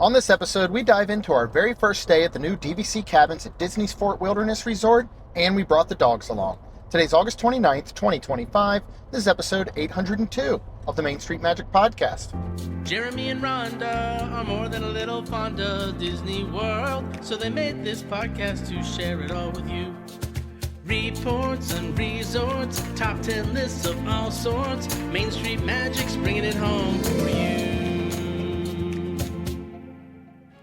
On this episode, we dive into our very first stay at the new DVC Cabins at Disney's Fort Wilderness Resort, and we brought the dogs along. Today's August 29th, 2025. This is episode 802 of the Main Street Magic Podcast. Jeremy and Rhonda are more than a little fond of Disney World, so they made this podcast to share it all with you. Reports and resorts, top 10 lists of all sorts. Main Street Magic's bringing it home for you.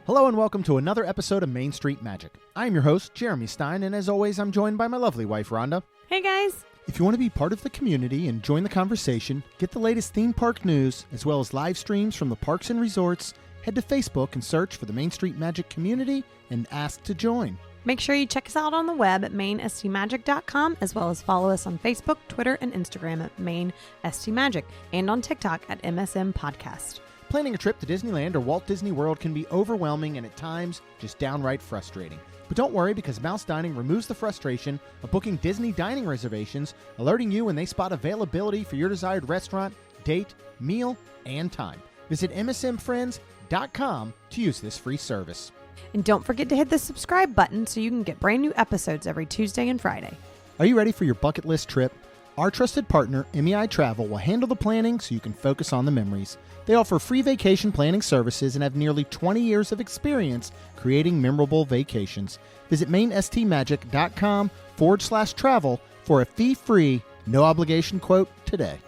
Hello and welcome to another episode of Main Street Magic. I'm your host, Jeremy Stein, and as always, I'm joined by my lovely wife, Rhonda. Hey guys! If you want to be part of the community and join the conversation, get the latest theme park news, as well as live streams from the parks and resorts, head to Facebook and search for the Main Street Magic community and ask to join. Make sure you check us out on the web at mainstmagic.com, as well as follow us on Facebook, Twitter, and Instagram at mainstmagic, and on TikTok at MSM Podcast. Planning a trip to Disneyland or Walt Disney World can be overwhelming and at times just downright frustrating. But don't worry, because Mouse Dining removes the frustration of booking Disney dining reservations, alerting you when they spot availability for your desired restaurant, date, meal, and time. Visit msmfriends.com to use this free service. And don't forget to hit the subscribe button so you can get brand new episodes every Tuesday and Friday. Are you ready for your bucket list trip? Our trusted partner, MEI Travel, will handle the planning so you can focus on the memories. They offer free vacation planning services and have nearly 20 years of experience creating memorable vacations. Visit mainstmagic.com/travel for a fee-free, no-obligation quote today.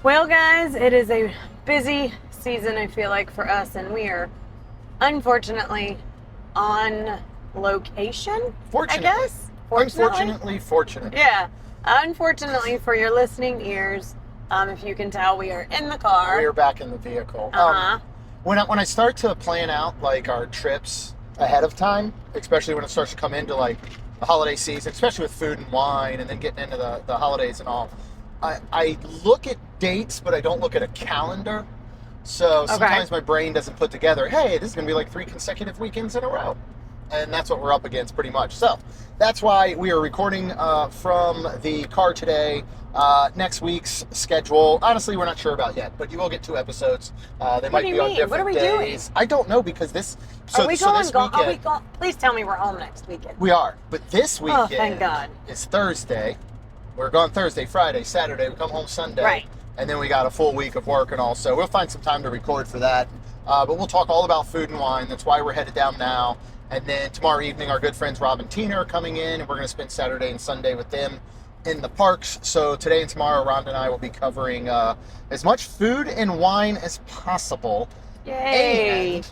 Well, guys, it is a busy season, I feel like, for us, and we are unfortunately on location, Fortunately. I guess. Unfortunately, fortunate. Yeah. Unfortunately for your listening ears, if you can tell, we are in the car. We are back in the vehicle. When I start to plan out like our trips ahead of time, especially when it starts to come into like the holiday season, especially with food and wine, and then getting into the holidays and all, I look at dates, but I don't look at a calendar. So sometimes my brain doesn't put together, hey, this is going to be like 3 consecutive weekends in a row. And that's what we're up against pretty much. So that's why we are recording from the car today. Next week's schedule, honestly, we're not sure about yet, but you will get 2 episodes. They might be on different What are we days. doing? I don't know, because this. Are we going? Please tell me we're home next weekend. We are, but this weekend thank God. is Thursday. We're gone Thursday, Friday, Saturday. We come home Sunday. Right. And then we got a full week of work and all. So we'll find some time to record for that. But we'll talk all about food and wine. That's why we're headed down now. And then tomorrow evening, our good friends Rob and Tina are coming in, and we're going to spend Saturday and Sunday with them in the parks. So today and tomorrow, Rhonda and I will be covering as much food and wine as possible. Yay!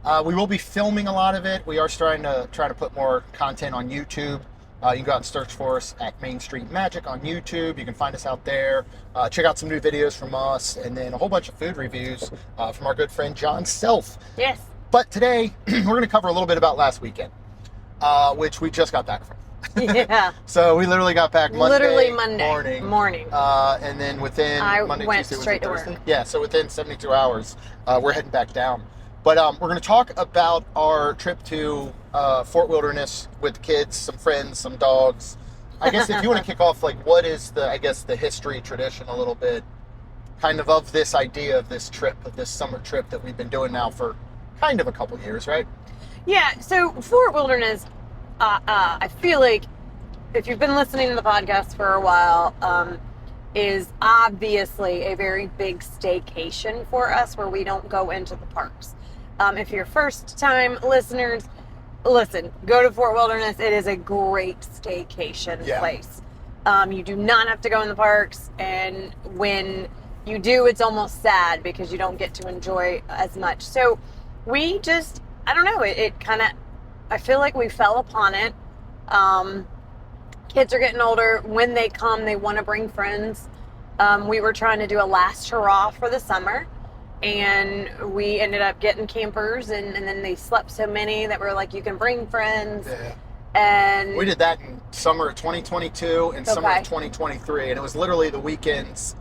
And we will be filming a lot of it. We are trying to put more content on YouTube. You can go out and search for us at Main Street Magic on YouTube. You can find us out there. Check out some new videos from us, and then a whole bunch of food reviews from our good friend John Self. Yes. But today, we're going to cover a little bit about last weekend, which we just got back from. Yeah. So we literally got back Monday morning. And then within Monday, went Tuesday, straight to Thursday? work. Yeah, so within 72 hours, we're heading back down. But we're going to talk about our trip to Fort Wilderness with the kids, some friends, some dogs. I guess if you want to kick off, like, what is the history, tradition a little bit, kind of this idea of this trip, of this summer trip that we've been doing now for kind of a couple years, right? Yeah, so Fort Wilderness, I feel like if you've been listening to the podcast for a while, is obviously a very big staycation for us where we don't go into the parks. If you're first time listeners, listen, go to Fort Wilderness. It is a great staycation place. You do not have to go in the parks, and when you do, it's almost sad because you don't get to enjoy as much. So we just, I don't know, it kind of, I feel like we fell upon it. Kids are getting older. When they come, they want to bring friends. We were trying to do a last hurrah for the summer, and we ended up getting campers, and then they slept so many that we're like, you can bring friends. Yeah. And we did that in summer of 2022 and summer of 2023, and it was literally the weekends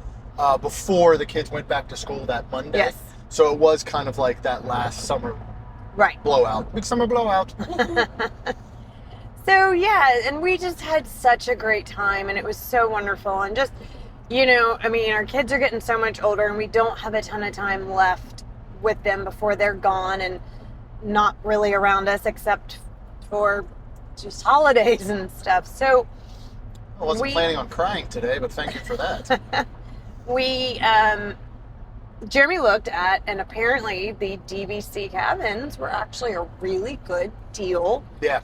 before the kids went back to school that Monday. Yes. So it was kind of like that last summer blowout. Big summer blowout. So, yeah, and we just had such a great time, and it was so wonderful. And just, you know, I mean, our kids are getting so much older, and we don't have a ton of time left with them before they're gone and not really around us except for just holidays and stuff. So I wasn't planning on crying today, but thank you for that. Jeremy looked at, and apparently the DVC Cabins were actually a really good deal. Yeah.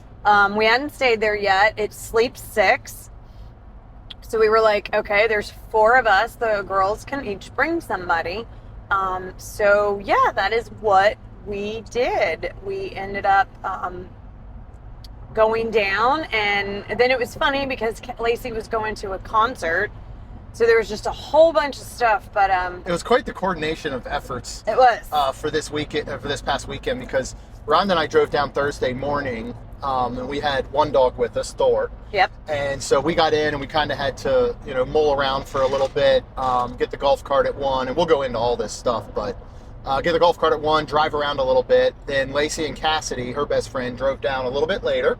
We hadn't stayed there yet. It sleeps 6. So we were like, okay, there's 4 of us. The girls can each bring somebody. So yeah, that is what we did. We ended up going down, and then it was funny because Lacey was going to a concert. So there was just a whole bunch of stuff, but it was quite the coordination of efforts. It was for this weekend, for this past weekend, because Rhonda and I drove down Thursday morning, and we had one dog with us, Thor. Yep. And so we got in, and we kind of had to, mull around for a little bit, get the golf cart at 1, and we'll go into all this stuff, but get the golf cart at 1, drive around a little bit. Then Lacey and Cassidy, her best friend, drove down a little bit later.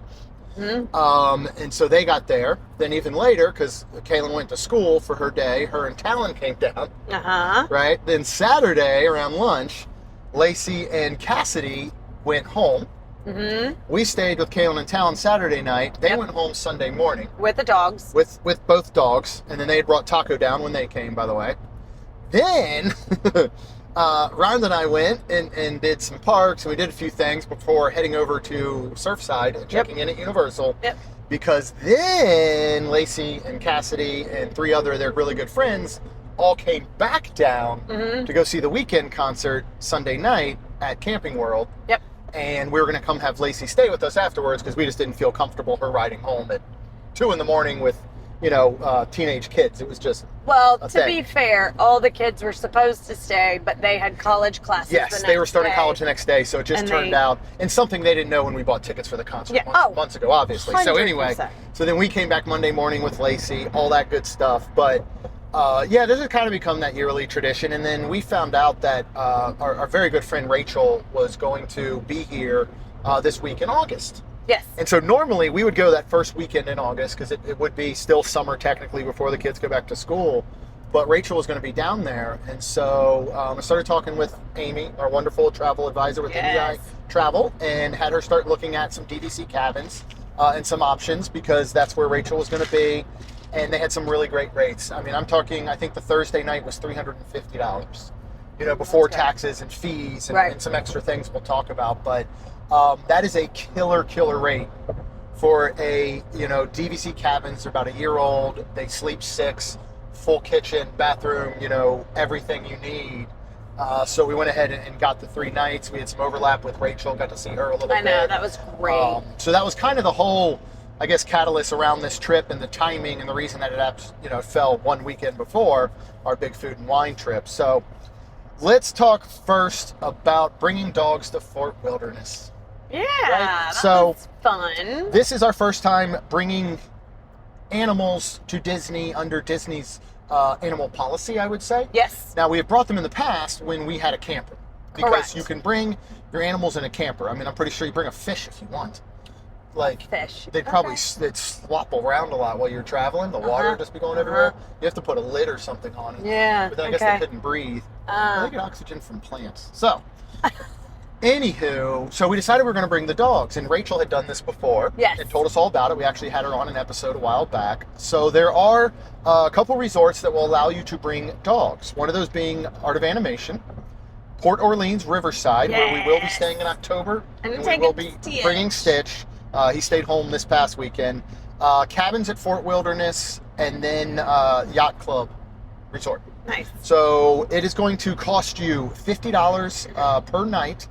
Mm-hmm. And so they got there. Then even later, because Kaylin went to school for her day, her and Talon came down. Uh-huh. Right? Then Saturday, around lunch, Lacey and Cassidy went home. Mm-hmm. We stayed with Kaylin and Talon Saturday night. They went home Sunday morning. With the dogs. With both dogs. And then they had brought Taco down when they came, by the way. Then... Rhonda and I went and did some parks, and we did a few things before heading over to Surfside and checking in at Universal. Yep. Because then Lacey and Cassidy and 3 other of their really good friends all came back down to go see the weekend concert Sunday night at Camping World. Yep. And we were going to come have Lacey stay with us afterwards because we just didn't feel comfortable her riding home at 2 a.m. with, teenage kids. It was just be fair, all the kids were supposed to stay, but they had college classes. Yes, they were starting college the next day, so it just turned out, and something they didn't know when we bought tickets for the concert months ago, obviously. 100%. So anyway, so then we came back Monday morning with Lacey, all that good stuff. But this has kind of become that yearly tradition. And then we found out that our very good friend Rachel was going to be here this week in August. Yes. And so normally we would go that first weekend in August because it would be still summer technically before the kids go back to school. But Rachel was going to be down there. And so I started talking with Amy, our wonderful travel advisor with NDI Travel, and had her start looking at some DVC Cabins and some options because that's where Rachel was going to be. And they had some really great rates. I mean, I'm talking, I think the Thursday night was $350, before taxes and fees and some extra things we'll talk about. But that is a killer rate for a, DVC Cabins. They're about a year old. They sleep 6, full kitchen, bathroom, everything you need. So we went ahead and got the 3 nights. We had some overlap with Rachel, got to see her a little bit. I know, that was great. So that was kind of the whole, I guess, catalyst around this trip and the timing and the reason that it fell one weekend before our big food and wine trip. So let's talk first about bringing dogs to Fort Wilderness. Yeah, right? that was fun. This is our first time bringing animals to Disney under Disney's animal policy, I would say. Yes. Now, we have brought them in the past when we had a camper. Because you can bring your animals in a camper. I mean, I'm pretty sure you bring a fish if you want. Like, fish. They'd probably they'd slop around a lot while you're traveling. The water would just be going everywhere. You have to put a lid or something on it. Yeah, But then I guess they couldn't breathe. They get oxygen from plants. So... Anywho, so we decided we were going to bring the dogs, and Rachel had done this before and told us all about it. We actually had her on an episode a while back. So there are a couple resorts that will allow you to bring dogs. One of those being Art of Animation, Port Orleans Riverside, where we will be staying in October, and we will be bringing Stitch. He stayed home this past weekend. Cabins at Fort Wilderness, and then Yacht Club Resort. Nice. So it is going to cost you $50 per night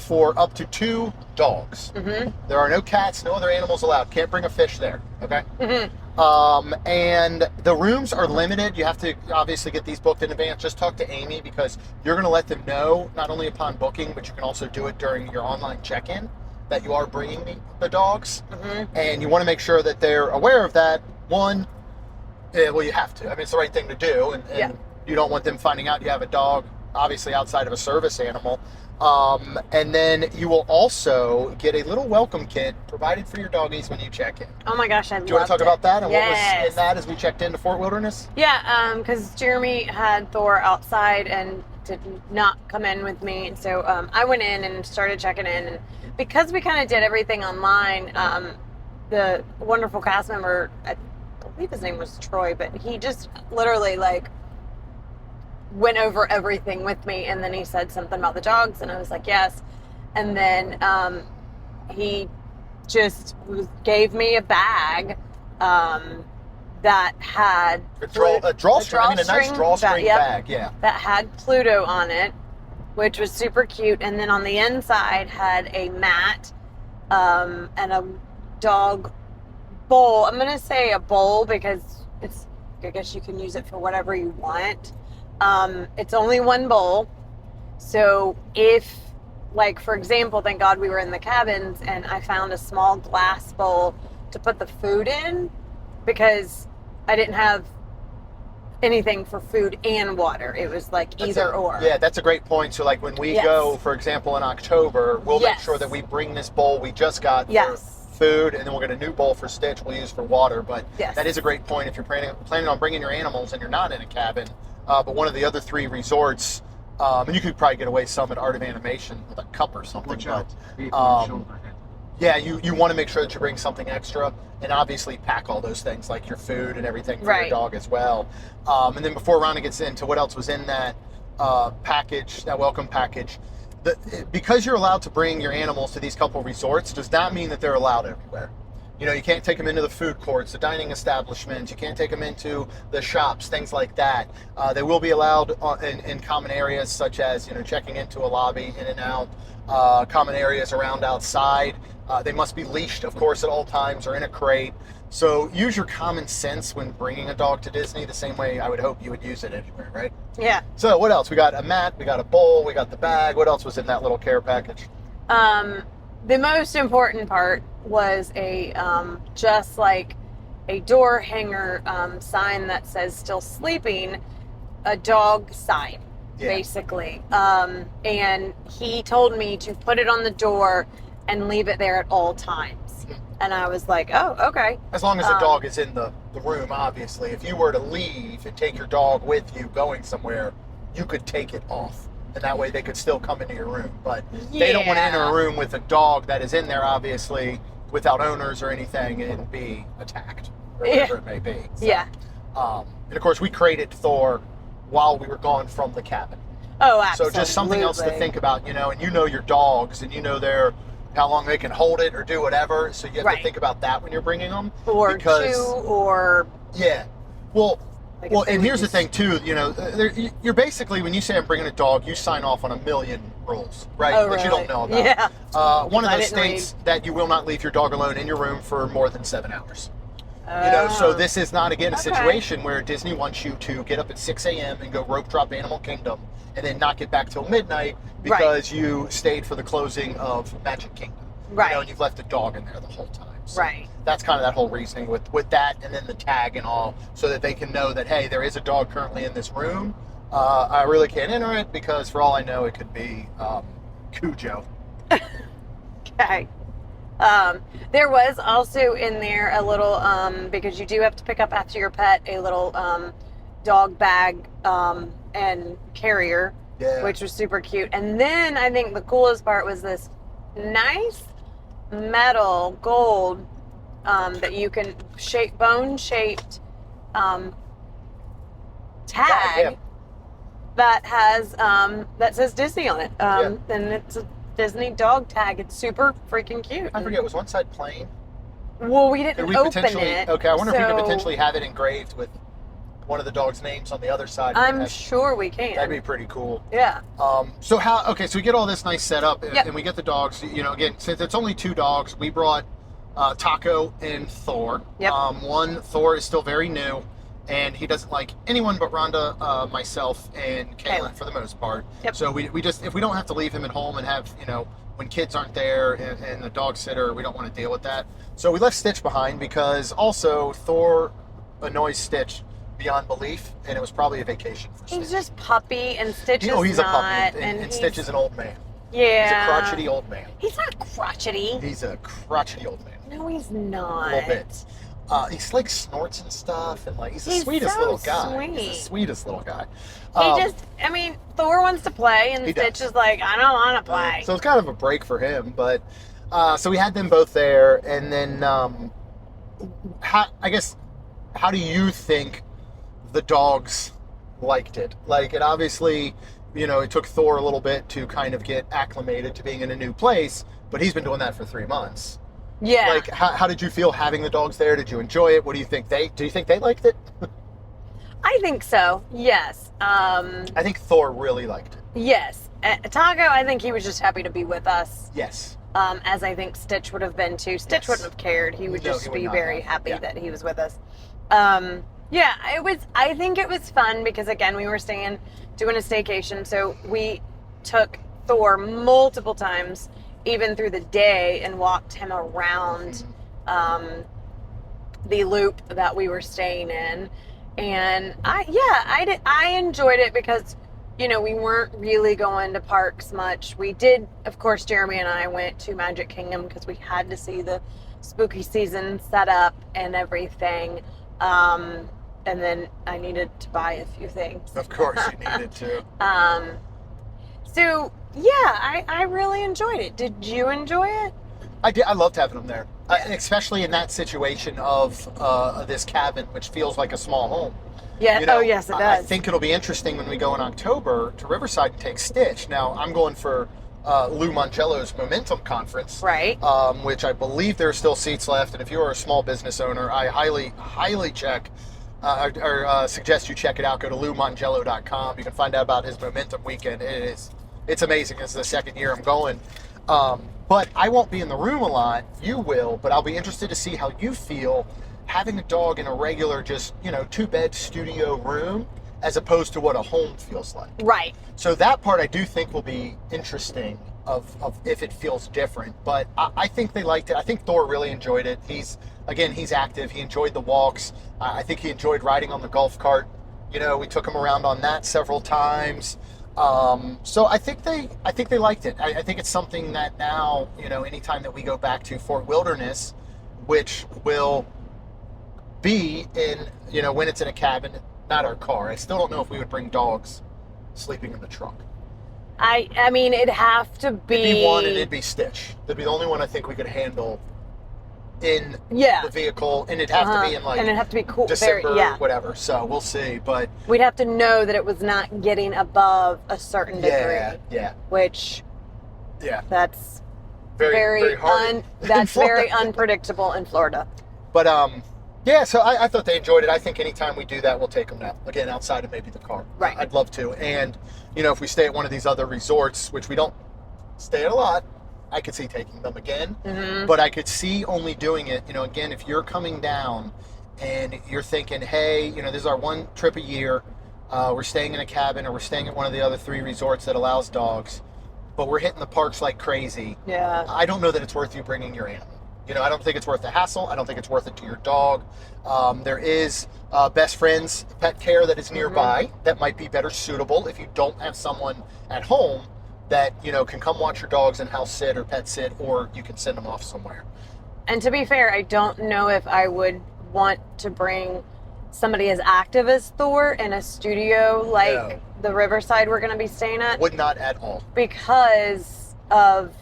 for up to 2 dogs. There are no cats, no other animals allowed. Can't bring a fish there, okay? And the rooms are limited. You have to obviously get these booked in advance. Just talk to Amy because you're going to let them know, not only upon booking, but you can also do it during your online check-in, that you are bringing the dogs. And you want to make sure that they're aware of that. One, well, you have to. I mean, it's the right thing to do, and you don't want them finding out you have a dog, obviously outside of a service animal. And then you will also get a little welcome kit provided for your doggies when you check in. Oh my gosh, I love it. Do you want to talk about that and what was in that as we checked into Fort Wilderness? Yeah, because Jeremy had Thor outside and to not come in with me. And so I went in and started checking in. And because we kind of did everything online, the wonderful cast member, I believe his name was Troy, but he just literally like went over everything with me. And then he said something about the dogs, and I was like, yes. And then he just gave me a bag that had a drawstring. I mean, a nice drawstring bag, yeah. That had Pluto on it, which was super cute. And then on the inside had a mat and a dog bowl. I'm gonna say a bowl because it's, I guess you can use it for whatever you want. It's only one bowl, so if, like, for example, thank God we were in the cabins and I found a small glass bowl to put the food in, because I didn't have anything for food and water. It was like either or. Yeah, that's a great point. So like when we go, for example, in October, we'll make sure that we bring this bowl we just got for food, and then we'll get a new bowl for Stitch we'll use for water. But that is a great point if you're planning on bringing your animals and you're not in a cabin. But one of the other 3 resorts, and you could probably get away some at Art of Animation with a cup or something. Yeah, you want to make sure that you bring something extra, and obviously pack all those things like your food and everything for your dog as well. And then before Rhonda gets into what else was in that package, that welcome package, because you're allowed to bring your animals to these couple resorts does not mean that they're allowed everywhere. You know, you can't take them into the food courts, the dining establishments. You can't take them into the shops, things like that. They will be allowed in common areas such as, you know, checking into a lobby, in and out, common areas around outside. They must be leashed, of course, at all times or in a crate. So use your common sense when bringing a dog to Disney the same way I would hope you would use it anywhere, right? Yeah. So what else? We got a mat, we got a bowl, we got the bag. What else was in that little care package? The most important part was a just like a door hanger sign that says "Still Sleeping," a dog sign, basically. And he told me to put it on the door and leave it there at all times. And I was like, oh, okay. As long as the dog is in the room, obviously. If you were to leave and take your dog with you going somewhere, you could take it off. And that way they could still come into your room. But they don't want to enter a room with a dog that is in there, obviously, without owners or anything, and be attacked, or whatever it may be. So, and of course, we created Thor while we were gone from the cabin. Oh, absolutely. So just something else to think about, you know, and you know your dogs, and you know how long they can hold it or do whatever. So you have to think about that when you're bringing them. Or chew, or... Yeah. Well, and here's the thing, too. You know, you're basically, when you say I'm bringing a dog, you sign off on a million rules, right? Oh, that you don't know about. Yeah. One of those states that you will not leave your dog alone in your room for more than 7 hours. You know, so this is not, again, a situation where Disney wants you to get up at 6 a.m. and go rope drop Animal Kingdom and then not get back till midnight because you stayed for the closing of Magic Kingdom. Right. You know, and you've left the dog in there the whole time. So right. That's kind of that whole reasoning with that, and then the tag and all, so that they can know that, hey, there is a dog currently in this room. I really can't enter it because, for all I know, it could be Cujo. Okay. There was also in there a little, because you do have to pick up after your pet, a little dog bag and carrier, which was super cute. And then I think the coolest part was this nice metal gold that you can bone-shaped tag that has that says Disney on it, and it's a Disney dog tag. It's super freaking cute. I forget, was one side plain? Well, we didn't open it. Okay, I wonder if we could potentially have it engraved with one of the dog's names on the other side. I'm sure we can. That'd be pretty cool. Yeah. So we get all this nice setup, and we get the dogs. You know, again, since it's only 2 dogs, we brought Taco and Thor. Yep. One, Thor is still very new, and he doesn't like anyone but Rhonda, myself, and Kaylin for the most part. Yep. So we just, if we don't have to leave him at home and have, you know, when kids aren't there and the dog sitter, we don't want to deal with that. So we left Stitch behind because also Thor annoys Stitch beyond belief, and it was probably a vacation for Stitch. He's just puppy, and Stitch is he's not. A puppy, and Stitch is an old man. Yeah. He's a crotchety old man. He's not crotchety. He's a crotchety old man. No, he's not. A little bit. He's like snorts and stuff, and like he's the He's sweetest so little guy. sweet. He's the sweetest little guy. Thor wants to play, and He Stitch does. is like, I don't want to play. So it's kind of a break for him, but so we had them both there, and then how do you think the dogs liked it? Like, it obviously, it took Thor a little bit to kind of get acclimated to being in a new place, but he's been doing that for 3 months. Yeah. Like, how did you feel having the dogs there? Did you enjoy it? What do you think do you think they liked it? I think so. Yes. I think Thor really liked it. Yes. Taco, I think he was just happy to be with us. Yes. As I think Stitch would have been too. Stitch wouldn't have cared. He would just be very happy that he was with us. Yeah, I think it was fun because, again, we were doing a staycation. So we took Thor multiple times, even through the day, and walked him around the loop that we were staying in. And I enjoyed it because, we weren't really going to parks much. We did, of course, Jeremy and I went to Magic Kingdom because we had to see the spooky season set up and everything. And then I needed to buy a few things. Of course you needed to. So, yeah, I really enjoyed it. Did you enjoy it? I did. I loved having them there, especially in that situation of this cabin, which feels like a small home. Yeah. Oh, yes, it does. I think it'll be interesting when we go in October to Riverside and take Stitch. Now, I'm going for Lou Mongello's Momentum Conference, Right. Which I believe there are still seats left. And if you are a small business owner, I highly, highly suggest you check it out. Go to loumongello.com. You can find out about his Momentum Weekend. It's amazing. It's the second year I'm going. But I won't be in the room a lot. You will, but I'll be interested to see how you feel having a dog in a regular, just, 2-bed studio room as opposed to what a home feels like. Right. So that part I do think will be interesting of if it feels different. But I think they liked it. I think Thor really enjoyed it. He's active. He enjoyed the walks. I think he enjoyed riding on the golf cart. We took him around on that several times. So I think they liked it. I think it's something that now, anytime that we go back to Fort Wilderness, which will be in, when it's in a cabin, not our car. I still don't know if we would bring dogs sleeping in the trunk. I mean, it'd have to be... It'd be one, and it'd be Stitch. That'd be the only one I think we could handle in the vehicle, and it'd have to be in, like, and it'd have to be cool, December, whatever. So we'll see, but... We'd have to know that it was not getting above a certain degree. Yeah. Which... Yeah. That's very hard that's very unpredictable in Florida. But, yeah, so I thought they enjoyed it. I think anytime we do that, we'll take them now. Again, outside of maybe the car. Right. I'd love to. And, if we stay at one of these other resorts, which we don't stay at a lot, I could see taking them again. Mm-hmm. But I could see only doing it, again, if you're coming down and you're thinking, hey, this is our one trip a year. We're staying in a cabin, or we're staying at one of the other 3 resorts that allows dogs, but we're hitting the parks like crazy. Yeah. I don't know that it's worth you bringing your animal. I don't think it's worth the hassle. I don't think it's worth it to your dog. There is Best Friends Pet Care that is nearby that might be better suitable if you don't have someone at home that, can come watch your dogs and house sit or pet sit, or you can send them off somewhere. And to be fair, I don't know if I would want to bring somebody as active as Thor in a studio like the Riverside we're going to be staying at. Would not at all. Because of,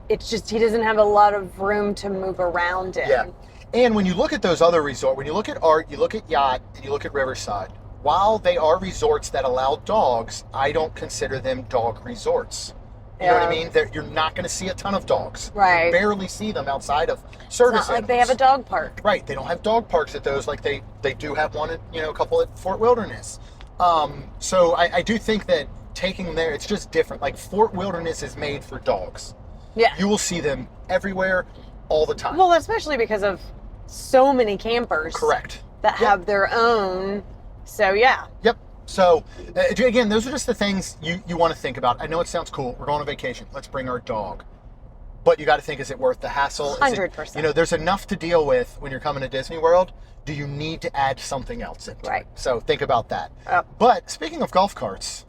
it's just, he doesn't have a lot of room to move around in. Yeah. And when you look at those other resorts, when you look at Art, you look at Yacht, and you look at Riverside, while they are resorts that allow dogs, I don't consider them dog resorts. You know what I mean? You're not going to see a ton of dogs. Right. You barely see them outside of service It's not like animals. they have a dog park. Right. They don't have dog parks at those like they do have one at, a couple at Fort Wilderness. So I do think that taking them there, it's just different. Like, Fort Wilderness is made for dogs. Yeah. You will see them everywhere, all the time. Well, especially because of so many campers. Correct. That have their own. So, yeah. Yep. So, again, those are just the things you want to think about. I know it sounds cool. We're going on vacation. Let's bring our dog. But you got to think, is it worth the hassle? 100%. There's enough to deal with when you're coming to Disney World. Do you need to add something else into it? Right. So think about that. Yep. But speaking of golf carts,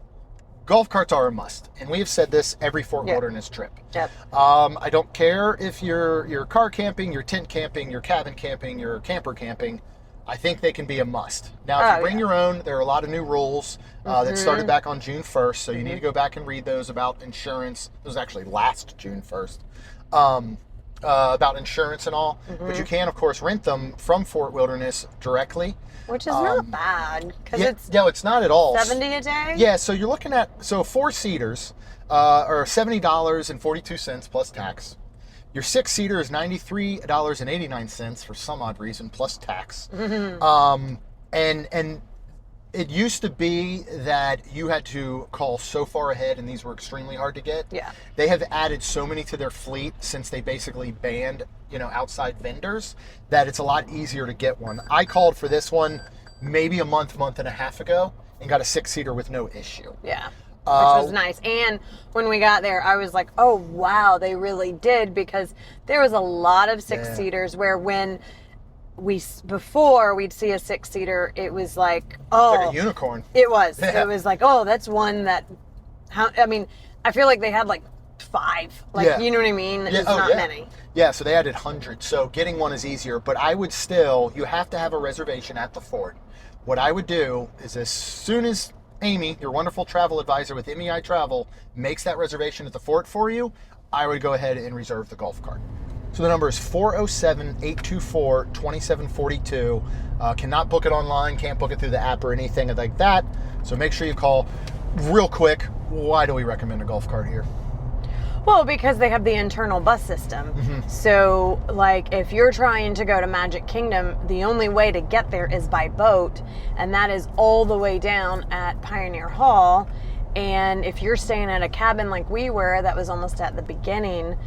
golf carts are a must, and we have said this every Fort Yep. Wilderness trip. Yep. I don't care if you're car camping, you're tent camping, you're cabin camping, you're camper camping. I think they can be a must. Now, if you bring your own, there are a lot of new rules that started back on June 1st, so you need to go back and read those about insurance. It was actually last June 1st. About insurance and all. But you can, of course, rent them from Fort Wilderness directly. Which is not bad, because it's not at all. $70 a day? Yeah, so you're looking at, 4-seaters are $70.42 plus tax. Your 6-seater is $93.89 for some odd reason, plus tax. And it used to be that you had to call so far ahead, and these were extremely hard to get. Yeah. They have added so many to their fleet since they basically banned, outside vendors, that it's a lot easier to get one. I called for this one maybe a month and a half ago and got a 6-seater with no issue. Yeah. Which was nice. And when we got there, I was like, oh, wow, they really did, because there was a lot of 6-seaters where when before we'd see a 6-seater, it was like, oh. It's like a unicorn. It was. Yeah. It was like, oh, that's one that, I feel like they had like 5. Like, you know what I mean? It's not many. Yeah, so they added hundreds. So getting one is easier, but I would still, you have to have a reservation at the fort. What I would do is, as soon as Amy, your wonderful travel advisor with MEI Travel, makes that reservation at the fort for you, I would go ahead and reserve the golf cart. So the number is 407-824-2742. Cannot book it online, can't book it through the app or anything like that. So make sure you call. Real quick, why do we recommend a golf cart here? Well, because they have the internal bus system. So, like, if you're trying to go to Magic Kingdom, the only way to get there is by boat, and that is all the way down at Pioneer Hall. And if you're staying at a cabin like we were, that was almost at the beginning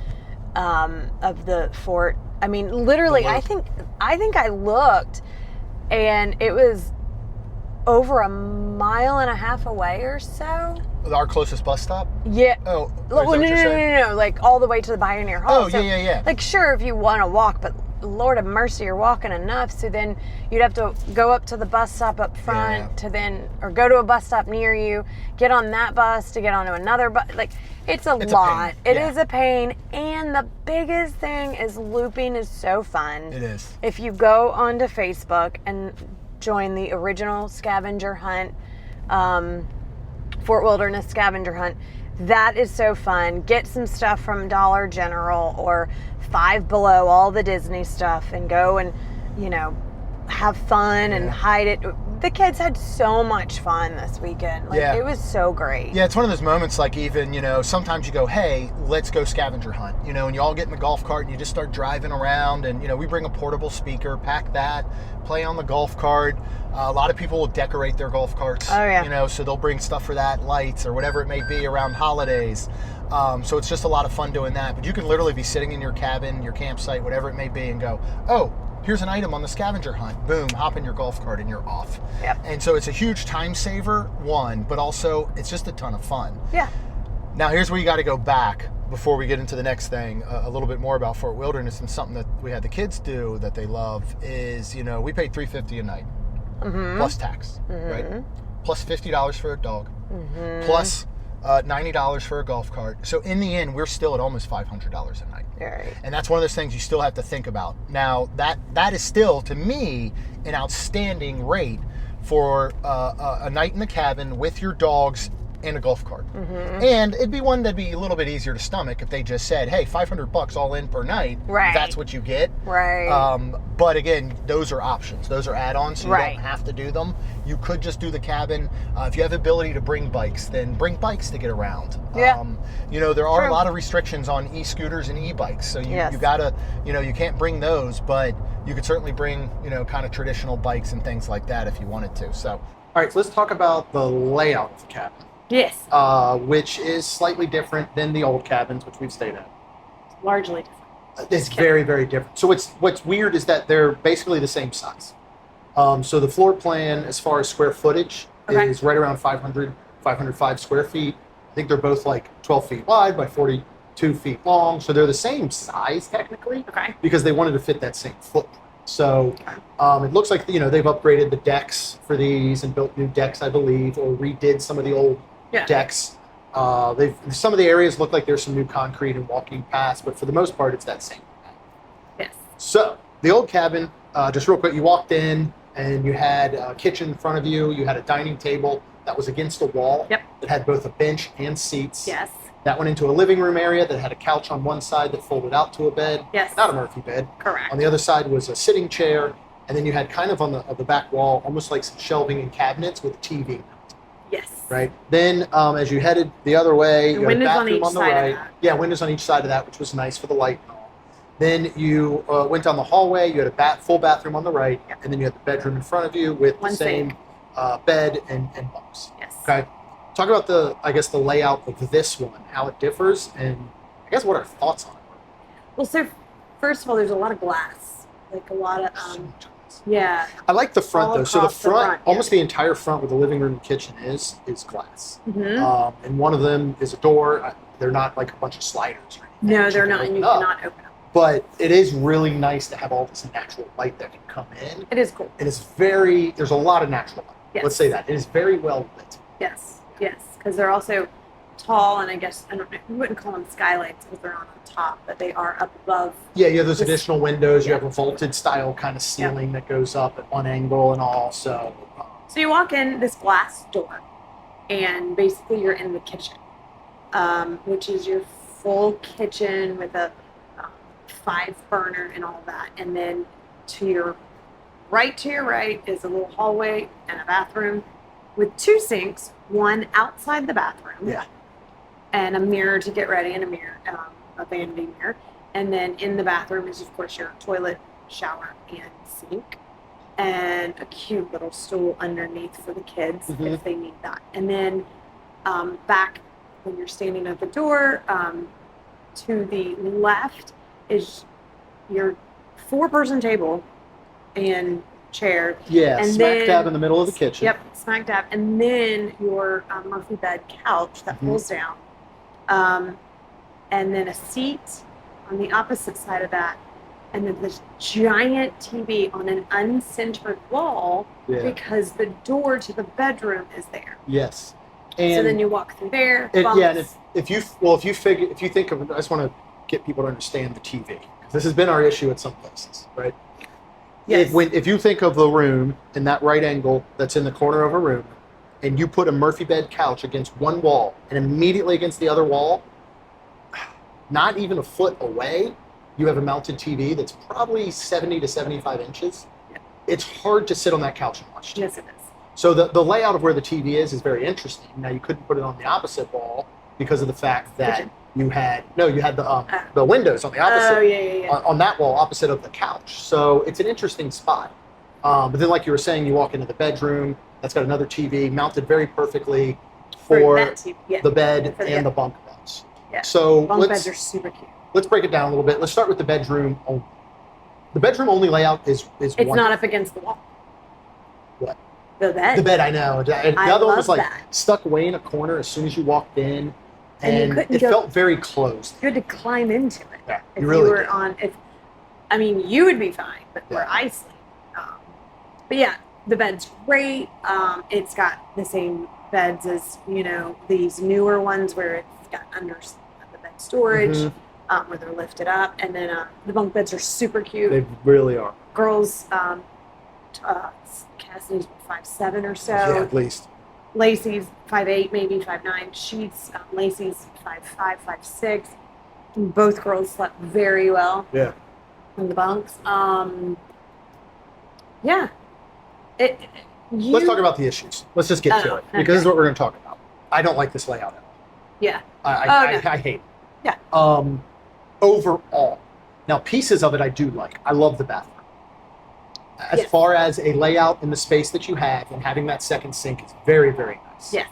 of the fort. I mean, literally, I think I looked, and it was over a mile and a half away or so. Our closest bus stop? Yeah. Oh, no, like all the way to the Pioneer Hall. Oh, yeah. Like, sure, if you want to walk, but Lord of mercy, you're walking enough, so then you'd have to go up to the bus stop up front or go to a bus stop near you, get on that bus to get onto another bus. Like, it's a lot. It is a pain, and the biggest thing is looping is so fun. It is. If you go onto Facebook and join the original scavenger hunt, Fort Wilderness scavenger hunt, that is so fun. Get some stuff from Dollar General or Five Below, all the Disney stuff, and go and, have fun and hide it. The kids had so much fun this weekend. Like, it was so great. Yeah, it's one of those moments, like, even, sometimes you go, hey, let's go scavenger hunt, and you all get in the golf cart and you just start driving around, and, we bring a portable speaker, pack that, play on the golf cart. A lot of people will decorate their golf carts. Oh, yeah. So they'll bring stuff for that, lights or whatever it may be around holidays. So it's just a lot of fun doing that. But you can literally be sitting in your cabin, your campsite, whatever it may be, and go, oh, here's an item on the scavenger hunt. Boom, hop in your golf cart and you're off. Yep. And so it's a huge time saver, one, but also it's just a ton of fun. Yeah. Now here's where you got to go back before we get into the next thing, a little bit more about Fort Wilderness, and something that we had the kids do that they love is, we paid $350 a night, plus tax, right? Plus $50 for a dog, plus $90 for a golf cart. So in the end, we're still at almost $500 a night. Right. And that's one of those things you still have to think about. Now, that is still, to me, an outstanding rate for a night in the cabin with your dogs and a golf cart. And it'd be one that'd be a little bit easier to stomach if they just said, hey, $500 all in per night. Right. That's what you get. Right. But again, those are options. Those are add-ons, so you Right. don't have to do them. You could just do the cabin. If you have the ability to bring bikes, then bring bikes to get around. Yeah. There are True. a lot of restrictions on e-scooters and e-bikes. So you Yes. gotta, you can't bring those, but you could certainly bring, kind of traditional bikes and things like that if you wanted to. So, all right, so let's talk about the layout of the cabin. Yes. Which is slightly different than the old cabins, which we've stayed at. Largely different. It's very, very different. So what's weird is that they're basically the same size. So the floor plan, as far as square footage, is right around 505 square feet. I think they're both like 12 feet wide by 42 feet long. So they're the same size technically, because they wanted to fit that same footprint. So it looks like they've upgraded the decks for these and built new decks, I believe, or redid some of the old decks. Some of the areas look like there's some new concrete and walking paths, but for the most part, it's that same. Yes. So the old cabin, just real quick, you walked in and you had a kitchen in front of you. You had a dining table that was against a wall. Yep. That had both a bench and seats. Yes. That went into a living room area that had a couch on one side that folded out to a bed. Yes. Not a Murphy bed. Correct. On the other side was a sitting chair, and then you had kind of on the back wall, almost like some shelving and cabinets with a TV. Yes. Right. Then, as you headed the other way, you had a windows on bathroom each on the side of right. that. Yeah, windows on each side of that, which was nice for the light and all. Then you went down the hallway. You had a full bathroom on the right, Yep. and then you had the bedroom in front of you with One the same bed and bunks. Yes. Okay. Talk about the layout of this one, how it differs, and I guess what our thoughts on it were. Well, so first of all, there's a lot of glass, like a lot of So much glass. yeah. I like the front All though. So the across the front, front, yeah. almost the entire front where the living room and kitchen is glass. Mm-hmm. And one of them is a door. They're not like a bunch of sliders or anything. No, that they're you can not, and open you up. cannot open them. But it is really nice to have all this natural light that can come in. It is cool. And there's a lot of natural light. Yes. Let's say that. It is very well lit. Yes, yes, because they're also tall, and I guess I don't know. We wouldn't call them skylights because they're not on top, but they are up above. Yeah, you have those This- additional windows. You yeah. have a vaulted style kind of ceiling that goes up at one angle and all. So, So you walk in this glass door, and basically you're in the kitchen, which is your full kitchen with a 5 burner and all that, and then to your right is a little hallway and a bathroom with 2 sinks, one outside the bathroom. yeah. And a mirror to get ready, and a mirror, a vanity mirror. And then in the bathroom is, of course, your toilet, shower, and sink. And a cute little stool underneath for the kids Mhm. if they need that. And then back when you're standing at the door, to the left is your 4-person table and chair. Yeah, And smack then- dab in the middle of the kitchen. Yep, smack dab. And then your Murphy bed couch that Mhm. pulls down. And then a seat on the opposite side of that. And then this giant TV on an uncentered wall Yeah. because the door to the bedroom is there. Yes. So And then you walk through there. yeah, bumps. and if you think of, I just want to get people to understand the TV. 'Cause this has been our issue at some places, right? Yes. If you think of the room in that right angle that's in the corner of a room, and you put a Murphy bed couch against one wall and immediately against the other wall, not even a foot away, you have a mounted TV that's probably 70 to 75 inches. Yeah. It's hard to sit on that couch and watch TV. Yes, it is. So the layout of where the TV is very interesting. Now you couldn't put it on the opposite wall because of the fact that Kitchen. you had the windows on the opposite Oh, yeah. on that wall opposite of the couch. So it's an interesting spot. But then, like you were saying, you walk into the bedroom. That's got another TV mounted very perfectly for that TV, yeah. the bed For the- and the bunk beds. Yeah. So Bunk beds are super cute. let's break it down a little bit. Let's start with the bedroom only. The bedroom only layout is It's one. not up against the wall. What? The bed. The bed, I know. And the I other one love was like that. stuck away in a corner as soon as you walked in, And you and couldn't it go- felt very closed. You had to climb into it. Yeah, If you really were did. on, you would be fine, but where Yeah. I sleep. But yeah, the bed's great. It's got the same beds as these newer ones where it's got under the bed storage, Mhm. where they're lifted up, and then the bunk beds are super cute. They really are. Girls, Cassidy's 5'7" or so. Yeah, at least. Lacey's 5'8", maybe 5'9". She's Lacey's 5'5", 5'6". Both girls slept very well Yeah. in the bunks. Yeah. Let's talk about the issues. Let's just get to it because this is what we're going to talk about. I don't like this layout at all. Yeah. I hate it. Yeah. Overall, now pieces of it I do like. I love the bathroom. As Yes. far as a layout in the space that you have and having that second sink is very, very nice. Yes.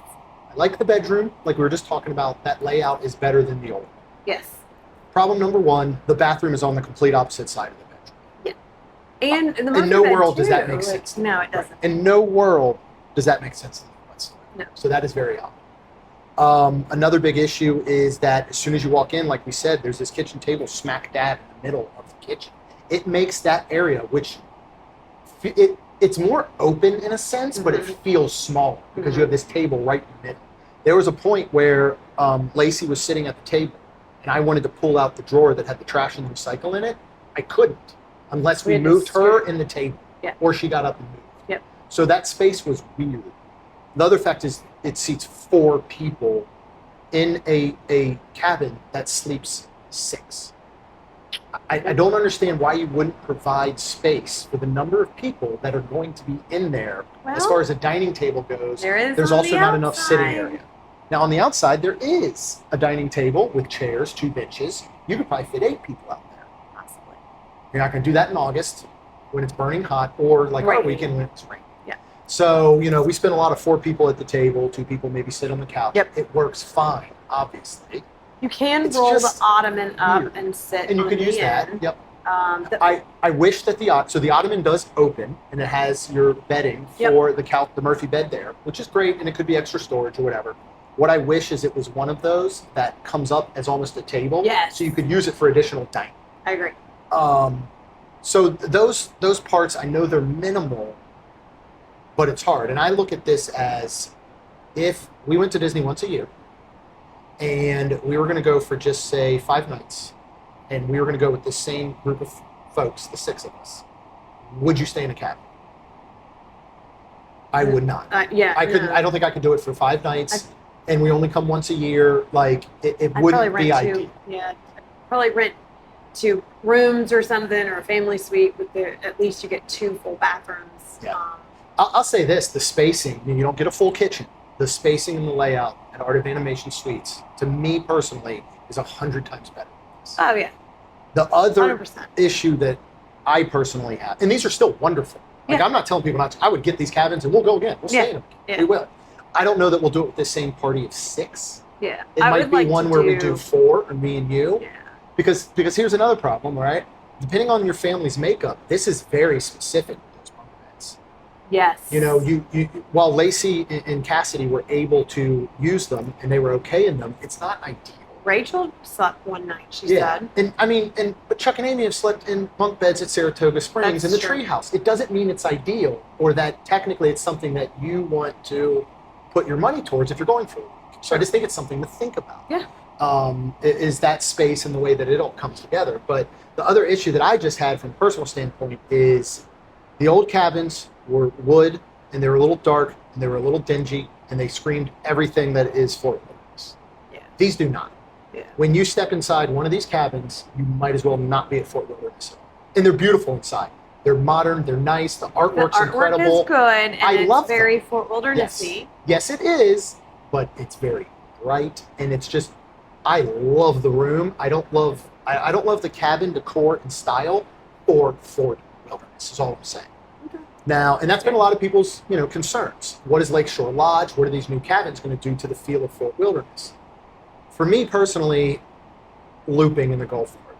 I like the bedroom, like we were just talking about. That layout is better than the old one. Yes. Problem number one: the bathroom is on the complete opposite side of the bedroom. And the In Murphy no bed, world does that too. make Like, sense. No, it doesn't. In no world does that make sense to me whatsoever. No. So that is very odd. Another big issue is that as soon as you walk in, like we said, there's this kitchen table smack dab in the middle of the kitchen. It makes that area, which it's more open in a sense, but it Mhm. feels smaller because you have this table right in the middle. There was a point where Lacey was sitting at the table, and I wanted to pull out the drawer that had the trash and recycle in it. I couldn't unless we moved her in the table, or she got up and moved. Yep. So that space was weird. The other fact is it seats 4 people in a cabin that sleeps 6. I don't understand why you wouldn't provide space for the number of people that are going to be in there. As far as a dining table goes, there's also not enough sitting area. Now on the outside, there is a dining table with chairs, 2 benches. You could probably fit 8 people out there. Possibly. You're not going to do that in August when it's burning hot, or like our weekend when it's raining. Yeah. So, we spend a lot of 4 people at the table, 2 people maybe sit on the couch. Yep. It works fine, obviously. You can It's roll the just ottoman up weird. and sit And you on could the use that. end. Yep. I wish that the ottoman does open, and it has your bedding for the Murphy bed there, which is great, and it could be extra storage or whatever. What I wish is it was one of those that comes up as almost a table, so you could use it for additional dining. I agree. So those parts, I know they're minimal, but it's hard. And I look at this as if we went to Disney once a year, and we were going to go for just say 5 nights, and we were going to go with the same group of folks, the 6 of us. Would you stay in a cabin? I would not. I couldn't. I don't think I could do it for 5 nights, and we only come once a year. Like it wouldn't be ideal. I'd probably rent 2 rooms or something, or a family suite with at least you get 2 full bathrooms. Yeah. I'll say this: the spacing. You don't get a full kitchen. The spacing and the layout at Art of Animation Suites, to me personally, is 100 times better. Oh yeah. The other 100%. issue that I personally have, and these are still wonderful. Like I'm not telling people not to. I would get these cabins and we'll go again. We'll stay in them. Yeah. We will. I don't know that we'll do it with the same party of 6. Yeah. It might be one where we do 4, or me and you. Yeah. Because here's another problem, right? Depending on your family's makeup, this is very specific with those bunk beds. Yes. You while Lacey and Cassidy were able to use them and they were okay in them, it's not ideal. Rachel slept one night, she said. But Chuck and Amy have slept in bunk beds at Saratoga Springs in the treehouse. It doesn't mean it's ideal, or that technically it's something that you want to put your money towards if you're going for a week. So I just think it's something to think about. Yeah. Is that space and the way that it all comes together. But the other issue that I just had from a personal standpoint is the old cabins were wood, and they were a little dark, and they were a little dingy, and they screamed everything that is Fort Wilderness. Yeah. These do not. Yeah. When you step inside one of these cabins, you might as well not be at Fort Wilderness. And they're beautiful inside. They're modern, they're nice, the artwork's incredible. Is good, and I love it's very them. Fort Wilderness-y. Yes, it is, but it's very bright, and it's just, I love the room. I don't love the cabin decor and style for Fort Wilderness, is all I'm saying. Okay. Now, and that's been a lot of people's, concerns. What is Lakeshore Lodge? What are these new cabins going to do to the feel of Fort Wilderness? For me personally, looping in the Gulf War,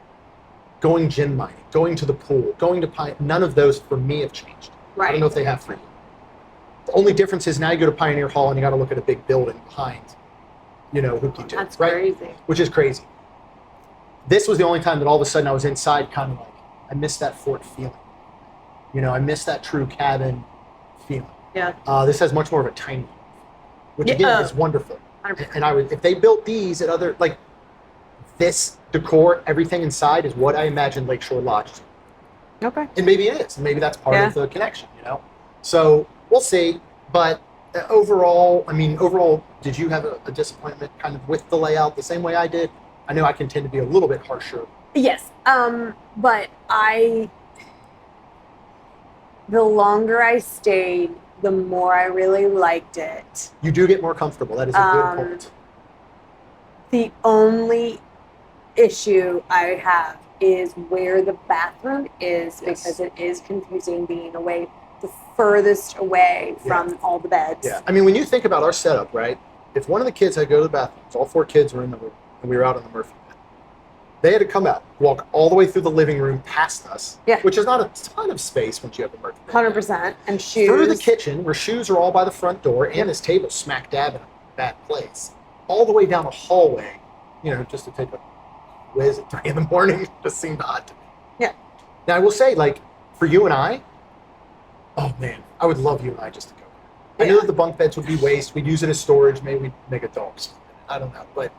going gin mining, going to the pool, going to Pine, none of those for me have changed. Right. I don't know if they have for you. The only difference is now you go to Pioneer Hall and you got to look at a big building behind, Hoopty Doo. That's right? crazy. Which is crazy. This was the only time that all of a sudden I was inside, kind of like, I missed that fort feeling. I missed that true cabin feeling. Yeah. This has much more of a tiny, which again is wonderful. 100%. And I would, if they built these at other, like this decor, everything inside is what I imagine Lakeshore Lodge is. Okay. And maybe it is. And maybe that's part of the connection, So we'll see. But overall, did you have a disappointment kind of with the layout the same way I did? I know I can tend to be a little bit harsher. Yes. But the longer I stayed, the more I really liked it. You do get more comfortable. That is a good point. The only issue I have is where the bathroom is, because it is confusing being the furthest away from all the beds. Yeah. When you think about our setup, right? If one of the kids had to go to the bathroom, all 4 kids were in the room, and we were out on the Murphy bed, they had to come out, walk all the way through the living room past us, which is not a ton of space once you have the Murphy bed. 100%. And shoes. Through the kitchen, where shoes are all by the front door, and this table smack dab in a bad place, all the way down a hallway, just to take a whiz at 3 in the morning, just seemed odd to me. Yeah. Now, I will say, for you and I, oh man, I would love you and I just to go. I knew that the bunk beds would be waste. We'd use it as storage. Maybe we'd make a dog. I don't know. But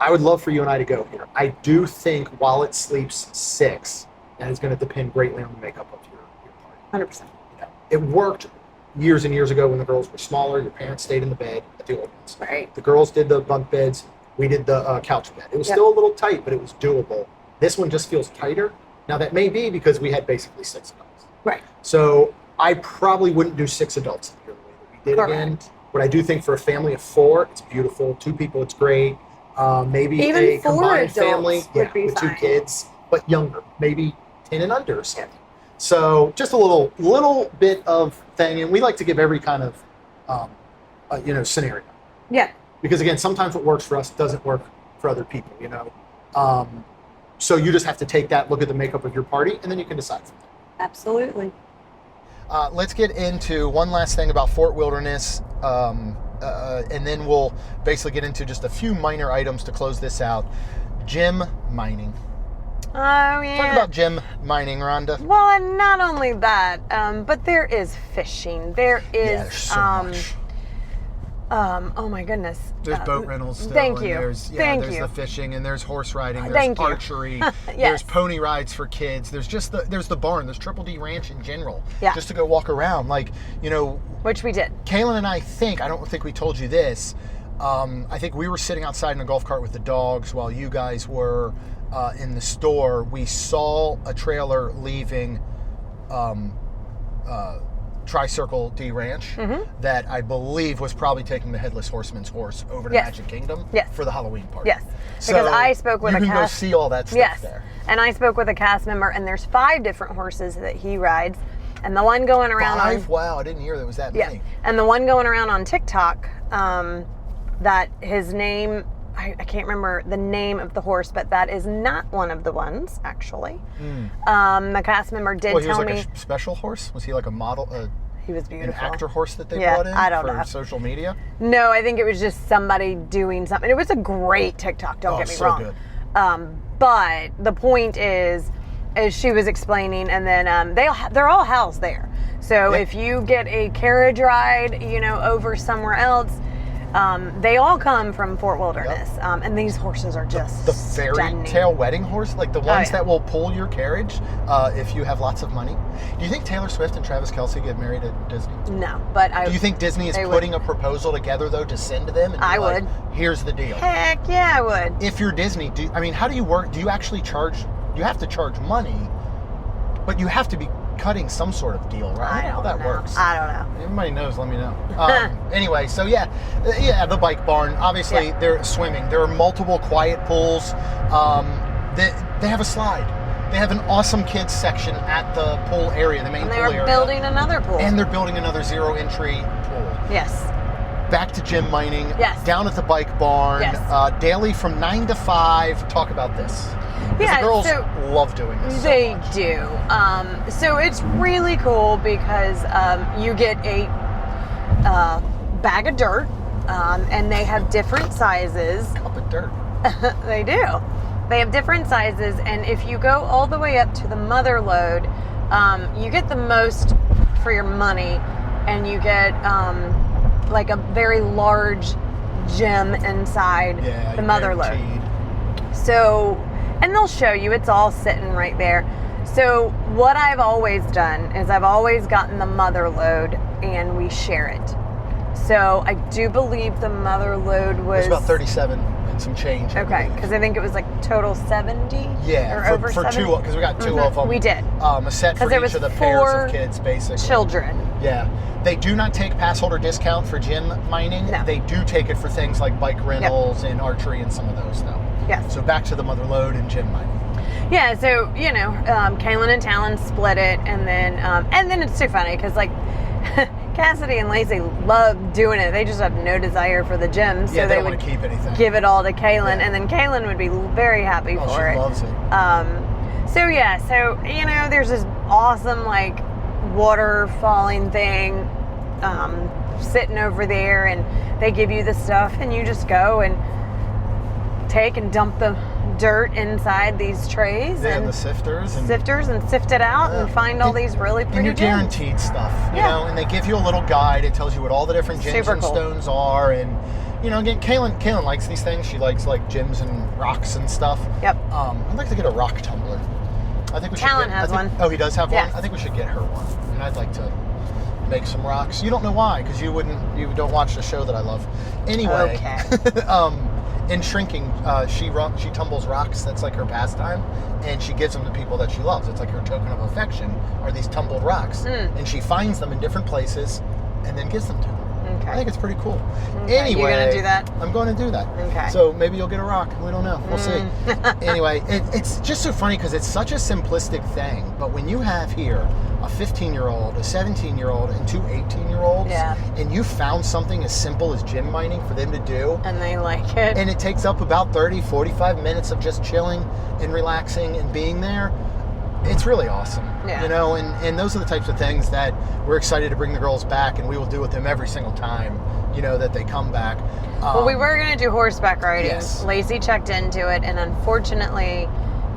I would love for you and I to go here. I do think while it sleeps 6, that is going to depend greatly on the makeup of your party. 100%. Yeah. It worked years and years ago when the girls were smaller. Your parents stayed in the bed at the old ones. Right. The girls did the bunk beds. We did the couch bed. It was still a little tight, but it was doable. This one just feels tighter. Now, that may be because we had basically 6 adults. Right. So I probably wouldn't do 6 adults here the way that we did again. But I do think for a family of 4, it's beautiful. 2 people, it's great. Maybe even a 4 combined adults family would be with 2 fine. kids, but younger, maybe 10 and under or something. So just a little bit of thing, and we like to give every kind of scenario. Yeah. Because again, sometimes what works for us doesn't work for other people, So you just have to take that, look at the makeup of your party, and then you can decide from there. Absolutely. Let's get into one last thing about Fort Wilderness, and then we'll basically get into just a few minor items to close this out. Gem mining. Oh, yeah. Talk about gem mining, Rhonda. Well, and not only that, but there is fishing. There is, there's so much. Oh my goodness. There's boat rentals still. Thank and you. There's the fishing, and there's horse riding. There's Thank you. archery. Yes. There's pony rides for kids. There's there's the barn. There's Triple D Ranch in general. Yeah. Just to go walk around, Which we did. Kaylin and I don't think we told you this. I think we were sitting outside in a golf cart with the dogs while you guys were in the store. We saw a trailer leaving Tri-Circle D Ranch that I believe was probably taking the Headless Horseman's horse over to Magic Kingdom for the Halloween party. Yes, because I spoke with you a can cast. go see all that stuff there. And I spoke with a cast member, and there's 5 different horses that he rides, and the one going around 5? Wow, I didn't hear there was that many. And the one going around on TikTok, that his name, I can't remember the name of the horse, but that is not one of the ones, actually. The cast member did tell me. He was like a special horse? Was he like a model? He was beautiful. An actor horse that they brought in I don't for know. social media? No, I think it was just somebody doing something. It was a great TikTok, don't get me wrong. Good. But the point is, as she was explaining, and then they're all housed there. So if you get a carriage ride, over somewhere else, they all come from Fort Wilderness, and these horses are just the fairy tale wedding horse, like the ones that will pull your carriage if you have lots of money. Do you think Taylor Swift and Travis Kelce get married at Disney? No, but do you think Disney is putting a proposal together though to send to them? And I would. Here's the deal. Heck yeah, I would. If you're Disney, how do you work? Do you actually charge? You have to charge money, but you have to be cutting some sort of deal, right? I don't know how that works. I don't know. Everybody knows, let me know. Anyway, so the bike barn. Obviously, they're swimming. There are multiple quiet pools. They have a slide. They have an awesome kids section at the pool area, the main pool area. They're building another pool. And they're building another zero entry pool. Yes. Back to gym mining. Yes. Down at the bike barn. Yes. Daily from 9 to 5. Talk about this. The girls love doing this. They do. So it's really cool because you get a bag of dirt, and they have different sizes. Cup of dirt. They do. They have different sizes, and if you go all the way up to the mother load, you get the most for your money, and you get like a very large gym inside the mother load. So, and they'll show you, it's all sitting right there. So what I've always done is I've always gotten the mother load and we share it. So I do believe the mother load was... It was about 37 and some change. Okay, because I think it was like total 70? Yeah, or over for 70? two, because we got 2 of them. We did. A set for each of the pairs of kids, basically. Children. Yeah. They do not take pass holder discount for gym mining. No. They do take it for things like bike rentals and archery and some of those, though. Yeah. So back to the mother load and gym mining. Yeah, so, Kaylin and Talon split it, and then it's too funny, because, like, Cassidy and Lacey love doing it. They just have no desire for the gym, so they they don't would want to keep anything. Give it all to Kaylin, and then Kaylin would be very happy for it. She loves it. So there's this awesome, like, water falling thing sitting over there, and they give you the stuff, and you just go and take and dump the dirt inside these trays and the sifters and sift it out and find all these really pretty and you're gems. guaranteed stuff, you know, and they give you a little guide. It tells you what all the different gems Super and cool. stones are, and you know, again, Kaylin likes these things. She likes like gems and rocks and stuff. Yep. I'd like to get a rock tumbler. I think we should. Talon has one. Oh, he does have Yes. one. I think we should get her one, and I'd like to make some rocks. You don't know why, because you don't watch the show that I love. Anyway, Okay. in shrinking, she tumbles rocks. That's like her pastime, and she gives them to people that she loves. It's like her token of affection are these tumbled rocks, and she finds them in different places, and then gives them to them. Okay. I think it's pretty cool. Okay, Anyway, you're gonna do that? I'm going to do that. Okay. So maybe you'll get a rock. We don't know. We'll see. Anyway, it's just so funny because it's such a simplistic thing. But when you have here a 15-year-old, a 17-year-old, and two 18-year-olds, and you found something as simple as gem mining for them to do, And they like it. and it takes up about 30, 45 minutes of just chilling and relaxing and being there, it's really awesome. Yeah. You know, and those are the types of things that we're excited to bring the girls back, and we will do with them every single time, you know, that they come back. Well, we were going to do horseback riding. Yes. Lacey checked into it, and unfortunately,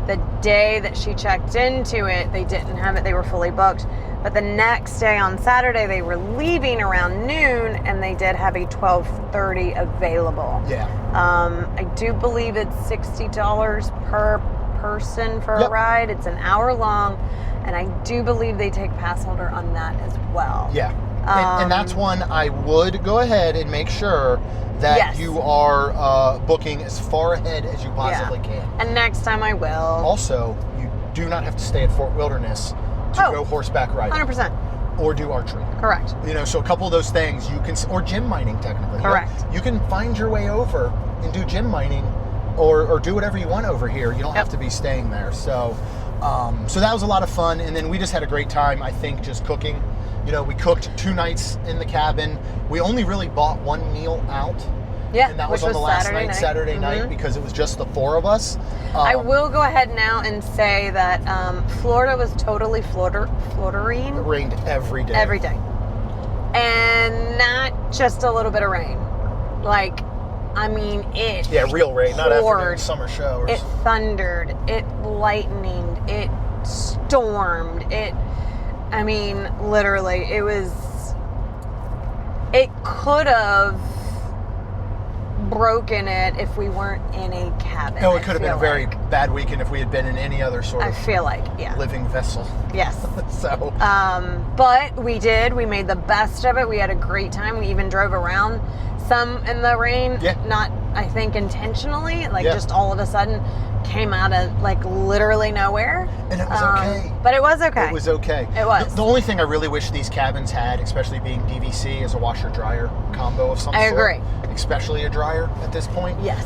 the day that she checked into it, they didn't have it. They were fully booked. But the next day on Saturday, they were leaving around noon, and they did have a 12:30 available. Yeah. I do believe it's $60 per person for a ride. It's an hour long, and I do believe they take pass holder on that as well. Yeah. And that's one I would go ahead and make sure that you are booking as far ahead as you possibly can. And next time I will. Also, you do not have to stay at Fort Wilderness to go horseback riding. 100%. Or do archery. Correct. You know, so a couple of those things you can, or gem mining technically. Correct. You can find your way over and do gem mining or do whatever you want over here. You don't have to be staying there. So, so that was a lot of fun. And then we just had a great time, I think, just cooking. You know, we cooked 2 nights in the cabin. We only really bought one meal out. Yeah, and that which was on the last Saturday night. Saturday night, because it was just the 4 of us. I will go ahead now and say that Florida was totally florterine. It rained every day. Every day. And not just a little bit of rain. Like, I mean, it real rain, not poured. afternoon summer showers. It thundered. It lightninged. It stormed. I mean, literally, it could have broken it if we weren't in a cabin. No, it could have been a very like. bad weekend if we had been in any other sort I of feel like, yeah. living vessel. Yes. So, but we did. We made the best of it. We had a great time. We even drove around some in the rain. Yeah. Not, I think, intentionally. Like, Yeah. just all of a sudden came out of, like, literally nowhere. and it was okay. But it was okay. It was okay. It was. The only thing I really wish these cabins had, especially being DVC, is a washer-dryer combo of some I sort. agree. Especially a dryer at this point. Yes.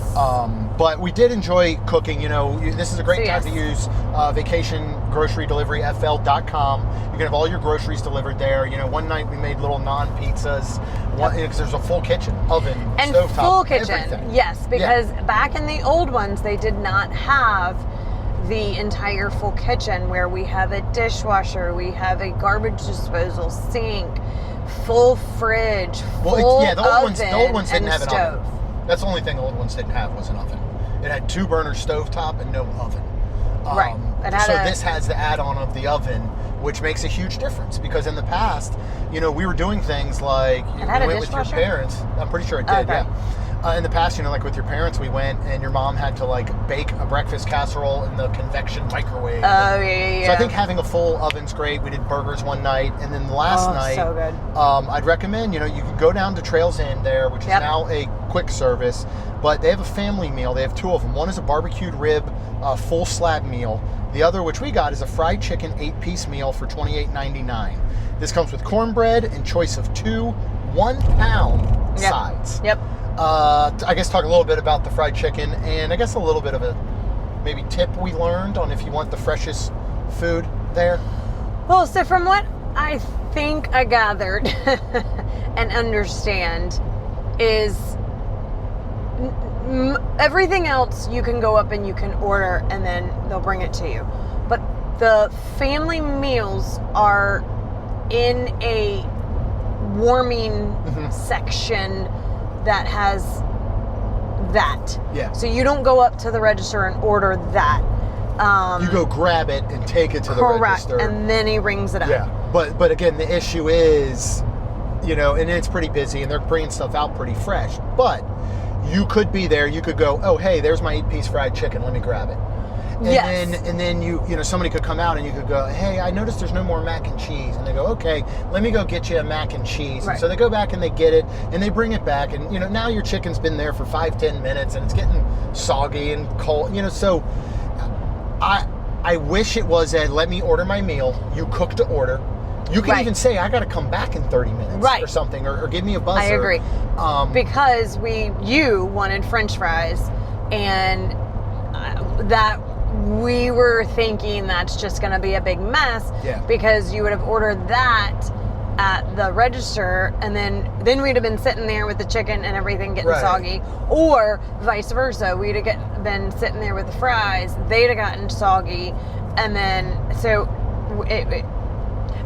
But we did enjoy cooking. You know, this is a great So, time to use vacation grocery delivery FL.com. You can have all your groceries delivered there. You know, one night we made little non-pizzas because there's a full kitchen, oven, and stovetop, full kitchen. everything. Yes, because back in the old ones, they did not have the entire full kitchen where we have a dishwasher, we have a garbage disposal, sink, full fridge, full the old ones didn't and have an stove. oven. That's the only thing the old ones didn't have was an oven. It had 2-burner stovetop and no oven. Right. This has the add-on of the oven, which makes a huge difference because in the past, you know, we were doing things like It had a went with your dishwasher? parents. I'm pretty sure it did. Okay. Yeah. In the past, you know, like with your parents, we went and your mom had to like bake a breakfast casserole in the convection microwave. Oh, yeah. So I think having a full oven's great. We did burgers one night, and then the last night, so good. I'd recommend, you know, you can go down to Trails End there, which is now a quick service, but they have a family meal. They have 2 of them. One is a barbecued rib, full slab meal. The other, which we got, is a fried chicken 8-piece meal for $28.99. This comes with cornbread and choice of 2 1-pound sides. Yep. I guess talk a little bit about the fried chicken, and I guess a little bit of a maybe tip we learned on if you want the freshest food there. Well, so from what I think I gathered and understand is everything else you can go up and you can order and then they'll bring it to you. But the family meals are in a warming section that has that. Yeah. So you don't go up to the register and order that. You go grab it and take it to the Correct. register. And then he rings it up. Yeah. But again, the issue is, and it's pretty busy and they're bringing stuff out pretty fresh. But you could be there. You could go, oh, hey, there's my 8-piece fried chicken. Let me grab it. And then you somebody could come out and you could go, hey, I noticed there's no more mac and cheese. And they go, okay, let me go get you a mac and cheese. Right. And so they go back and they get it and they bring it back. And, now your chicken's been there for 5-10 minutes and it's getting soggy and cold, so I wish it was let me order my meal. You cook to order. You can even say, I got to come back in 30 minutes or something, or give me a buzzer. I agree. Because you wanted French fries, and that we were thinking that's just going to be a big mess. Yeah. Because you would have ordered that at the register, and then we'd have been sitting there with the chicken and everything getting soggy, or vice versa. We'd have been sitting there with the fries, they'd have gotten soggy, and then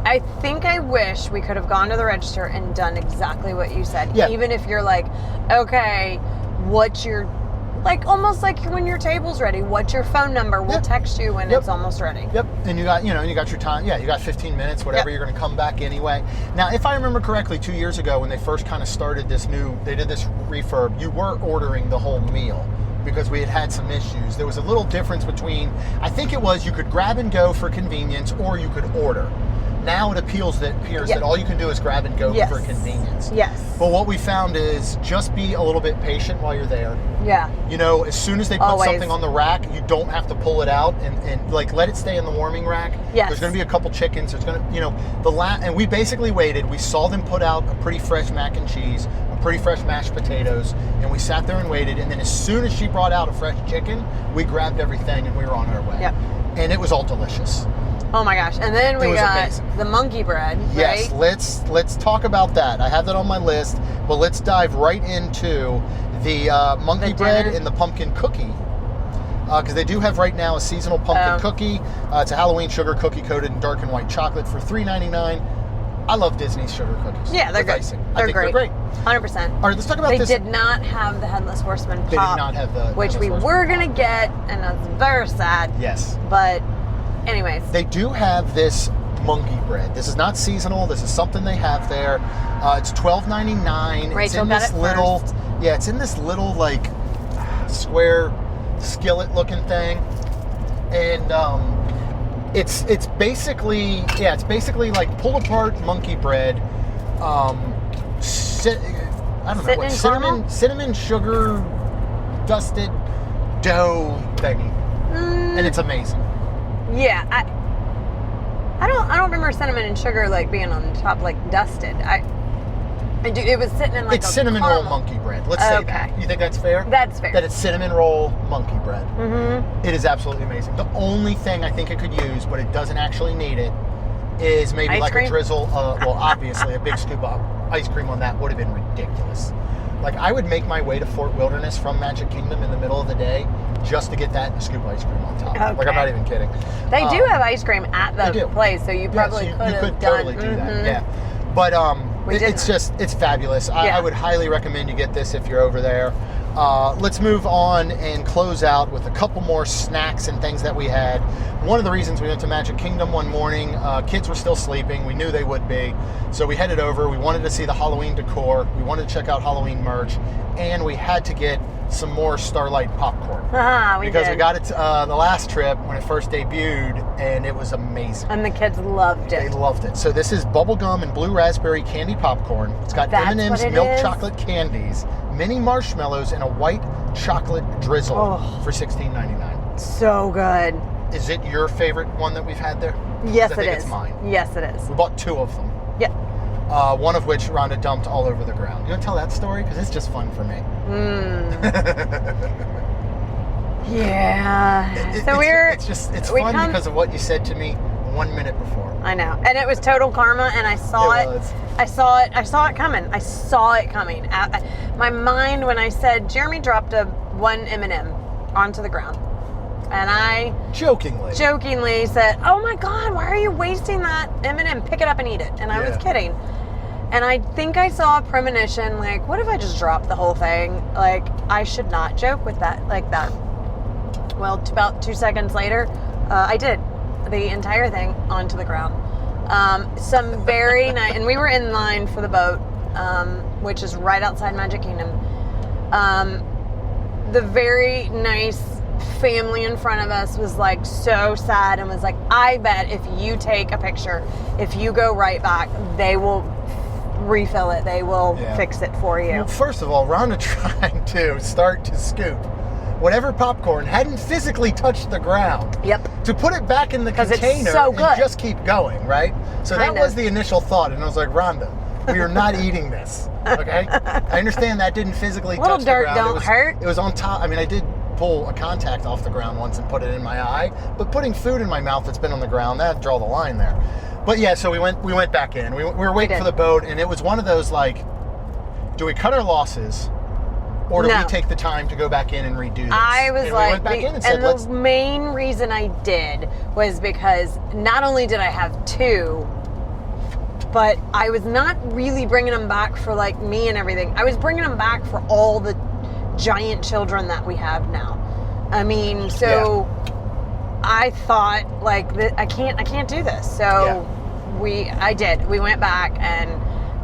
I think I wish we could have gone to the register and done exactly what you said. Yeah. Even if you're like, okay, what's your, almost like when your table's ready, what's your phone number? We'll text you when it's almost ready. Yep. And you got your time. Yeah, you got 15 minutes, whatever. You're going to come back anyway. Now, if I remember correctly, 2 years ago when they first kind of started they did this refurb, you were ordering the whole meal because we had some issues. There was a little difference between, I think it was you could grab and go for convenience or you could order. Now it appears that all you can do is grab and go for convenience. Yes. But what we found is just be a little bit patient while you're there. Yeah. As soon as they put something on the rack, you don't have to pull it out and let it stay in the warming rack. Yes. There's going to be a couple chickens. There's going to, and we basically waited. We saw them put out a pretty fresh mac and cheese, a pretty fresh mashed potatoes, and we sat there and waited. And then as soon as she brought out a fresh chicken, we grabbed everything and we were on our way. Yep. And it was all delicious. Oh my gosh. And then we got the monkey bread, Yes, right? let's talk about that. I have that on my list, but let's dive right into the monkey bread and the pumpkin cookie. Because they do have right now a seasonal pumpkin cookie. It's a Halloween sugar cookie coated in dark and white chocolate for $3.99. I love Disney's sugar cookies. Yeah, they're good. They're great. 100%. All right, let's talk about this. They did not have the Headless Horseman pop. They did not have the which we were going to get, and that's very sad. Yes. But anyways. They do have this monkey bread. This is not seasonal. This is something they have there. It's $12.99. Rachel got it first. Yeah, it's in this little square skillet looking thing. And it's basically like pulled apart monkey bread. Cinnamon sugar dusted dough thingy. And it's amazing. Yeah, I don't remember cinnamon and sugar being on top dusted. I do. It was sitting in it's cinnamon roll monkey bread. Let's say that. You think that's fair? That's fair. That it's cinnamon roll monkey bread. Mm-hmm. It is absolutely amazing. The only thing I think it could use, but it doesn't actually need it, is maybe ice cream? A drizzle. Obviously a big scoop of ice cream on that would have been ridiculous. I would make my way to Fort Wilderness from Magic Kingdom in the middle of the day just to get that and a scoop of ice cream on top. Okay. I'm not even kidding. They do have ice cream at the place, so you probably could have totally do that. Yeah, but it's fabulous. I would highly recommend you get this if you're over there. Let's move on and close out with a couple more snacks and things that we had. One of the reasons we went to Magic Kingdom one morning, kids were still sleeping. We knew they would be. So we headed over. We wanted to see the Halloween decor. We wanted to check out Halloween merch. And we had to get some more Starlight popcorn. We got it the last trip when it first debuted, and it was amazing. And the kids loved it. They loved it. So this is bubblegum and blue raspberry candy popcorn. It's got M&M's milk chocolate candies, mini marshmallows, and a white chocolate drizzle for $16.99. So good. Is it your favorite one that we've had there? Yes, I think it's mine. Yes, it is. We bought 2 of them. Yeah. One of which Rhonda dumped all over the ground. You want to tell that story? Because it's just fun for me. Yeah. It's fun because of what you said to me 1 minute before. I know. And it was total karma, and I saw it. I saw it coming. I saw it coming. My mind, when I said, Jeremy dropped one M&M onto the ground. And I jokingly said, oh my God, why are you wasting that M&M? Pick it up and eat it. And I was kidding. And I think I saw a premonition, like, what if I just dropped the whole thing? Like, I should not joke with that, like that. Well, about 2 seconds later, I did the entire thing onto the ground. Some very nice, and we were in line for the boat, which is right outside Magic Kingdom. The very nice family in front of us was like so sad and was like, I bet if you take a picture, if you go right back, they will refill it. They will fix it for you. Well, first of all, Rhonda trying to start to scoop whatever popcorn hadn't physically touched the ground. Yep. To put it back in the container it's so good. and just keep going, right? So Kind that was of. the initial thought, and I was like, Rhonda, we are not eating this, okay? I understand that didn't physically Little touch the dirt ground. don't hurt. It was on top. I mean, I did pull a contact off the ground once and put it in my eye, but putting food in my mouth that's been on the ground, that'd draw the line there. But yeah, so we went back in. We were waiting for the boat, and it was one of those like, do we cut our losses, or do we take the time to go back in and redo this? I was and like, we went back in and said, the main reason I did was because not only did I have 2, but I was not really bringing them back for like me and everything. I was bringing them back for all the giant children that we have now. I mean, so I thought like I can't do this. So I did. We went back and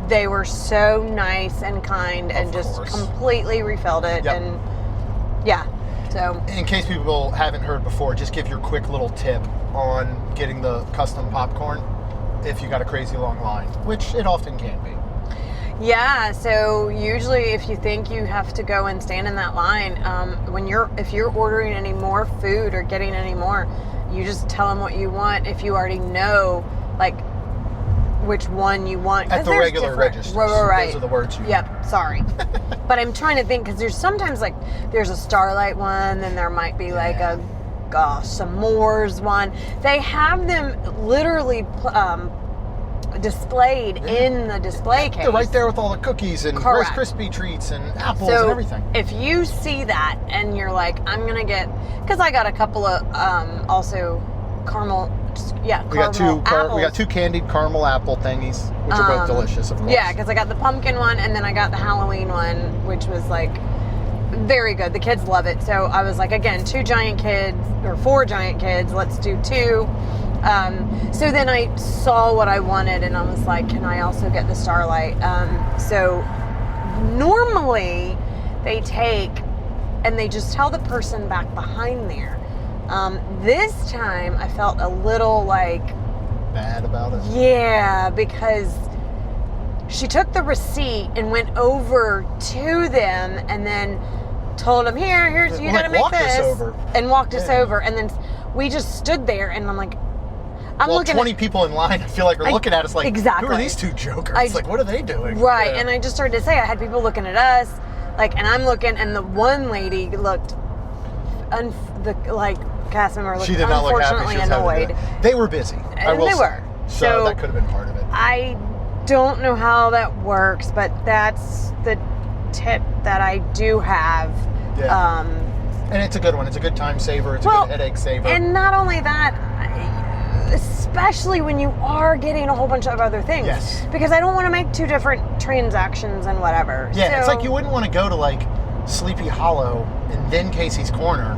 they were so nice and kind and just completely refilled it. Yep. And so in case people haven't heard before, just give your quick little tip on getting the custom popcorn if you got a crazy long line, which it often can be. Yeah, so usually if you think you have to go and stand in that line, if you're ordering any more food or getting any more, you just tell them what you want. If you already know, like, which one you want. At the regular registers. Right. Those are the words you Yep, sorry. But I'm trying to think, because there's sometimes, like, there's a Starlight one, then there might be, like, a s'mores one. They have them literally displayed in the display case. They're right there with all the cookies and Rice Correct. Krispie treats and apples and everything. If you see that and you're like, I'm going to get, because I got a couple of also caramel, We got two candied caramel apple thingies, which are both delicious, of course. Yeah, because I got the pumpkin one and then I got the Halloween one, which was like very good. The kids love it. So I was like, again, 4 giant kids. Let's do 2. So then I saw what I wanted and I was like, can I also get the Starlight? So normally they take and they just tell the person back behind there. This time I felt a little like bad about it. Yeah, because she took the receipt and went over to them and then told them, here's you gotta make this, and walked us over, and then we just stood there and I'm like, looking 20 people in line, I feel like are looking at us like, exactly. Who are these 2 jokers? Like, what are they doing? Right, Yeah. and I just started to say, I had people looking at us, like, and I'm looking, and the one lady looked, cast member looked she did not look happy. unfortunately She was annoyed. They were busy. And they were. So that could have been part of it. I don't know how that works, but that's the tip that I do have. Yeah. And it's a good one. It's a good time saver. It's a good headache saver. And not only that, especially when you are getting a whole bunch of other things. Yes. Because I don't want to make 2 different transactions and whatever. Yeah, so, it's like you wouldn't want to go to like Sleepy Hollow and then Casey's Corner.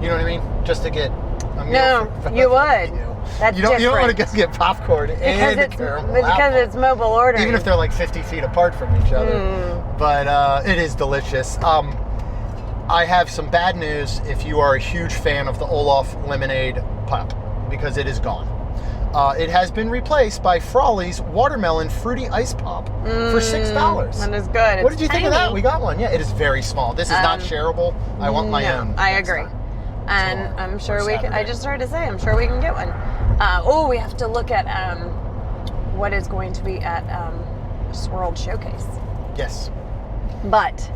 You know what I mean? Just to get a meal. No, you would. That's you don't want to go get popcorn and because it's mobile ordering. Even if they're like 50 feet apart from each other. But it is delicious. I have some bad news if you are a huge fan of the Olaf Lemonade Pop, because it is gone. It has been replaced by Frawley's Watermelon Fruity Ice Pop for $6. That is good. What did you think of that? We got one. Yeah, it is very small. This is not shareable. I want my own. I agree. And I'm sure we can, I just started to say, I'm sure we can get one. We have to look at what is going to be at World Showcase. Yes. But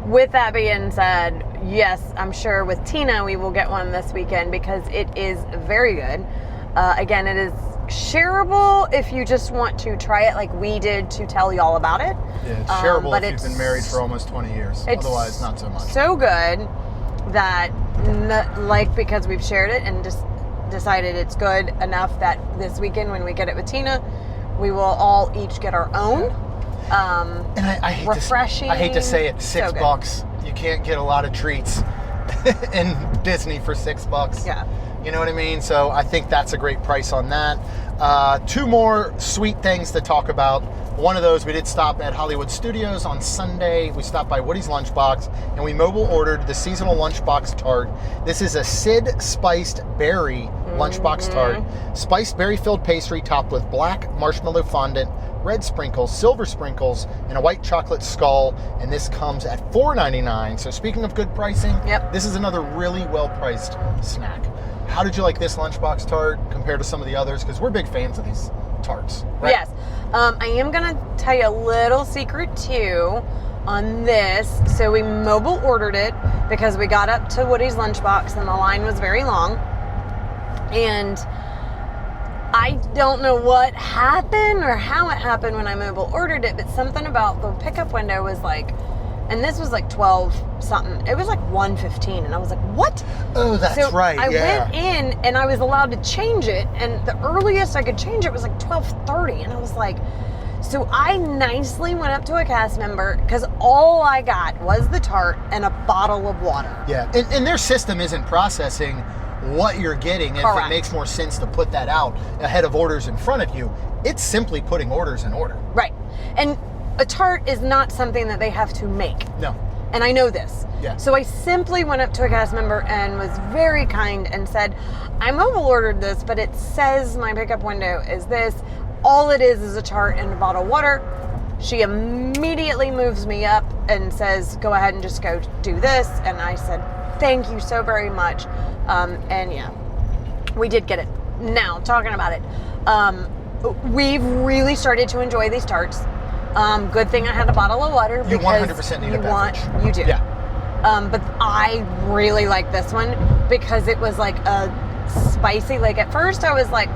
with that being said, yes, I'm sure with Tina we will get one this weekend because it is very good. Again, it is shareable if you just want to try it like we did to tell y'all about it. Yeah, it's shareable if you've been married for almost 20 years. Otherwise, not so much. So good that, because we've shared it and just decided it's good enough that this weekend when we get it with Tina, We will all each get our own. And I hate refreshing. I hate to say it, So good. $6. You can't get a lot of treats in Disney for $6. Yeah. You know what I mean? So I think that's a great price on that. Two more sweet things to talk about. One of those, we did stop at Hollywood Studios on Sunday. We stopped by Woody's Lunchbox, and we mobile ordered the seasonal lunchbox tart. This is a Sid spiced berry lunchbox tart. Spiced berry filled pastry topped with black marshmallow fondant, red sprinkles, silver sprinkles, and a white chocolate skull. And this comes at $4.99. So speaking of good pricing, Yep. this is another really well-priced snack. How did you like this lunchbox tart compared to some of the others? Because we're big fans of these tarts, right? Yes. I am going to tell you a little secret too on this. So we mobile ordered it because we got up to Woody's Lunchbox and the line was very long. And I don't know what happened or how it happened when I mobile ordered it, but something about the pickup window was like, and this was like 12 something. It was like 1:15, and I was like, what? Oh, that's So right. I yeah. went in and I was allowed to change it, and the earliest I could change it was like 12:30, and I was like, so I nicely went up to a cast member because all I got was the tart and a bottle of water. Yeah, and their system isn't processing what you're getting. If it Correct. makes more sense to put that out ahead of orders in front of you, it's simply putting orders in order. Right. And a tart is not something that they have to make. No. And I know this. Yeah. So I simply went up to a cast member and was very kind and said, I mobile ordered this, but it says my pickup window is this. All it is a tart and a bottle of water. She immediately moves me up and says, go ahead and just go do this. And I said, thank you so very much. And yeah, we did get it. Now, talking about it, we've really started to enjoy these tarts. Good thing I had a bottle of water You because 100% need a you want, beverage. you do. Yeah. But I really like this one because it was like a spicy, like at first I was like,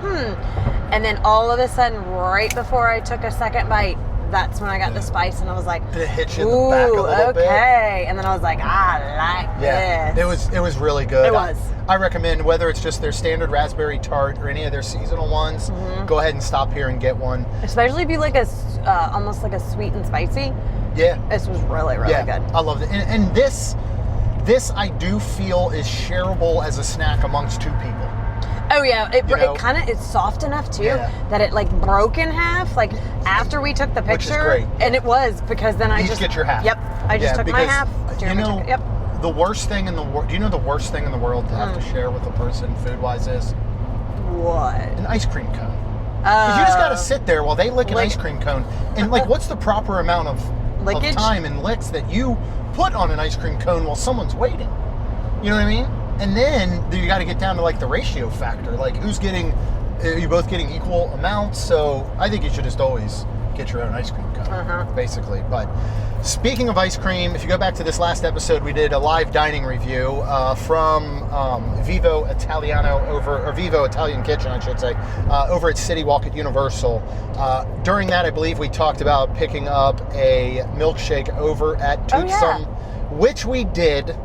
and then all of a sudden, right before I took a second bite, that's when I got the spice, and I was like, Did it hit you in the back a little bit? okay. And then I was like, I like Yeah, this. it was really good. It was. I recommend, whether it's just their standard raspberry tart or any of their seasonal ones, go ahead and stop here and get one. Especially if you like almost like a sweet and spicy. Yeah. This was really, really Yeah, good. I love it. And this I do feel is shareable as a snack amongst two people. Oh yeah, You know? it kind of, it's soft enough too Yeah. that it like broke in half. Like after we took the Which is picture, great. and it was because then I Each just get your half. Yep, I just took my because, half. You Jeremy know, took it. Yep. the worst thing in the world. Do you know the worst thing in the world to have to share with a person, food-wise, is What? an ice cream cone. Because you just got to sit there while they lick an ice cream cone, and like, what's the proper amount of Lickage? time and licks that you put on an ice cream cone while someone's waiting? You know what I mean? And then you got to get down to like the ratio factor, like who's getting. Are you both getting equal amounts? So I think you should just always get your own ice cream cone, basically. But speaking of ice cream, if you go back to this last episode, we did a live dining review from Vivo Italian Kitchen, I should say, over at City Walk at Universal. During that, I believe we talked about picking up a milkshake over at Toothsome, which we did.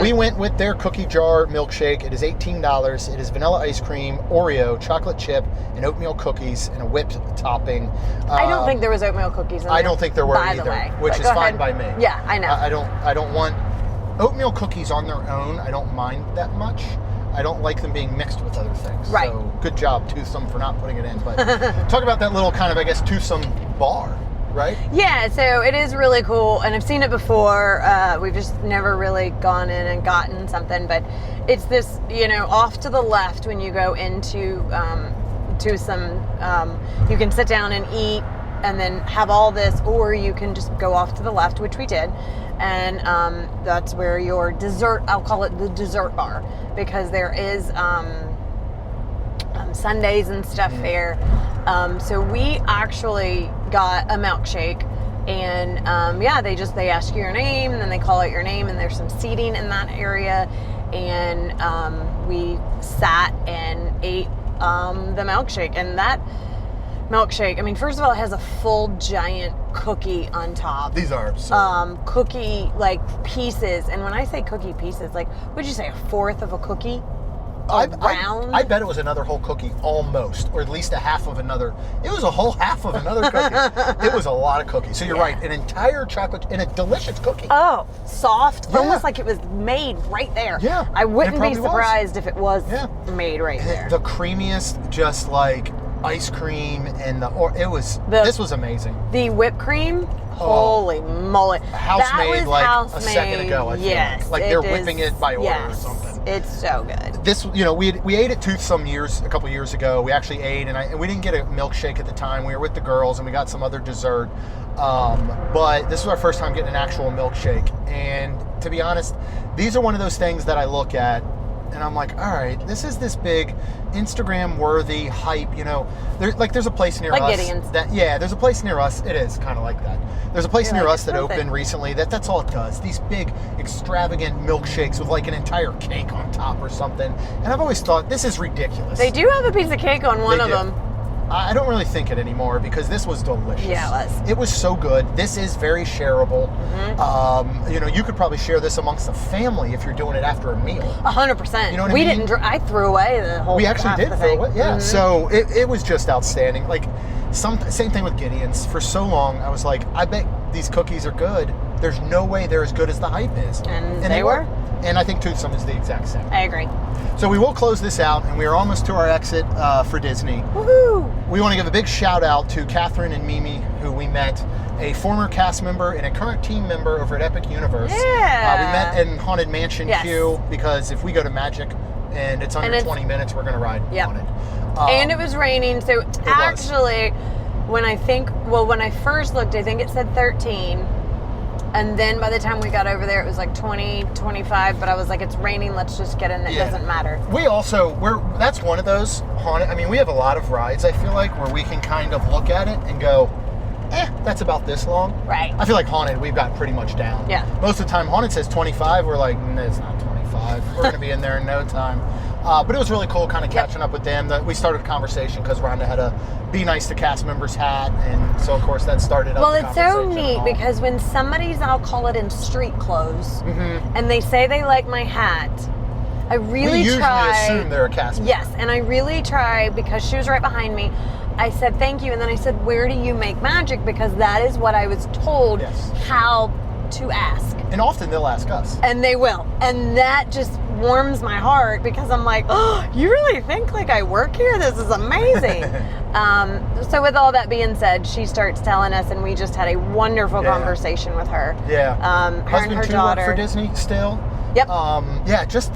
We went with their cookie jar milkshake. It is $18. It is vanilla ice cream, Oreo, chocolate chip, and oatmeal cookies, and a whipped topping. I don't think there was oatmeal cookies in there. I don't think there were by either, the way. which But is go fine ahead. by me. Yeah, I know. I don't want oatmeal cookies on their own. I don't mind that much. I don't like them being mixed with other things. Right. So good job, Toothsome, for not putting it in. But talk about that little kind of, I guess, Toothsome bar, right? Yeah, so it is really cool, and I've seen it before. We've just never really gone in and gotten something, but it's this, off to the left when you go into Toothsome. You can sit down and eat and then have all this, or you can just go off to the left, which we did, and that's where your dessert, I'll call it the dessert bar, because there is sundaes and stuff there. So we actually got a milkshake, and they ask you your name, and then they call out your name, and there's some seating in that area, and we sat and ate the milkshake. And that milkshake, I mean, first of all, it has a full giant cookie on top. These are absurd. Cookie like pieces, and when I say cookie pieces, like, would you say a fourth of a cookie? around. I bet it was another whole cookie, almost, or at least a half of another. It was a whole half of another cookie. It was a lot of cookies. So you're right, an entire chocolate and a delicious cookie. Oh, soft, Yeah. almost like it was made right there. Yeah, I wouldn't be probably was. surprised if it was Yeah. made right there. The creamiest, just like ice cream, and this was amazing. The whipped cream, holy moly. House That made was like house a second made, ago, I feel yes, like they're whipping it by order or yes, something. It's so good. This, we ate at Toothsome a couple years ago. We actually ate, and we didn't get a milkshake at the time. We were with the girls, and we got some other dessert. But this was our first time getting an actual milkshake. And to be honest, these are one of those things that I look at, and I'm like, all right, this is this big Instagram-worthy hype. There's a place near like us. Gideon's. There's a place near us. It is kind of like that. There's a place You're near like, us that it's worth opened it. recently. That's all it does. These big, extravagant milkshakes with like an entire cake on top or something. And I've always thought this is ridiculous. They do have a piece of cake on one They of do. them. I don't really think it anymore because this was delicious. Yeah, it was. It was so good. This is very shareable. You could probably share this amongst a family if you're doing it after a meal. 100%. You know what I we mean? didn't. I threw away the whole. We actually half did the throw thing. it. Yeah. Mhm. So it was just outstanding. Like same thing with Gideon's. For so long, I was like, I bet these cookies are good. There's no way they're as good as the hype is. And they were. And I think Toothsome is the exact same. I agree. So we will close this out, and we are almost to our exit for Disney. Woohoo! We want to give a big shout out to Catherine and Mimi, who we met, a former cast member and a current team member over at Epic Universe. Yeah. We met in Haunted Mansion Yes. Queue because if we go to Magic and it's under 20 minutes, we're going to ride Yep. Haunted. And it was raining, so was. actually, when I first looked, I think it said 13. And then by the time we got over there, it was like 20, 25. But I was like, it's raining. Let's just get in. It doesn't matter. That's one of those haunted. I mean, we have a lot of rides, I feel like, where we can kind of look at it and go, that's about this long. Right. I feel like Haunted, we've got pretty much down. Yeah. Most of the time, Haunted says 25. We're like, it's not 25. We're going to be in there in no time. But it was really cool kind of catching up with them. We started a conversation because Rhonda had a Be Nice to Cast Members hat. And so, of course, that started up Well, the it's so conversation neat and all. because when somebody's, I'll call it in street clothes, Mm-hmm. and they say they like my hat, I really we usually try. assume they're a cast member. Yes, and I really try because she was right behind me. I said thank you, and then I said, where do you make magic? Because that is what I was told Yes. how to ask. And often they'll ask us. And they will. And that just warms my heart because I'm like, oh, you really think like I work here? This is amazing. So with all that being said, she starts telling us, and we just had a wonderful conversation with her. Yeah. Her Husband and her too daughter. work for Disney still. Yep.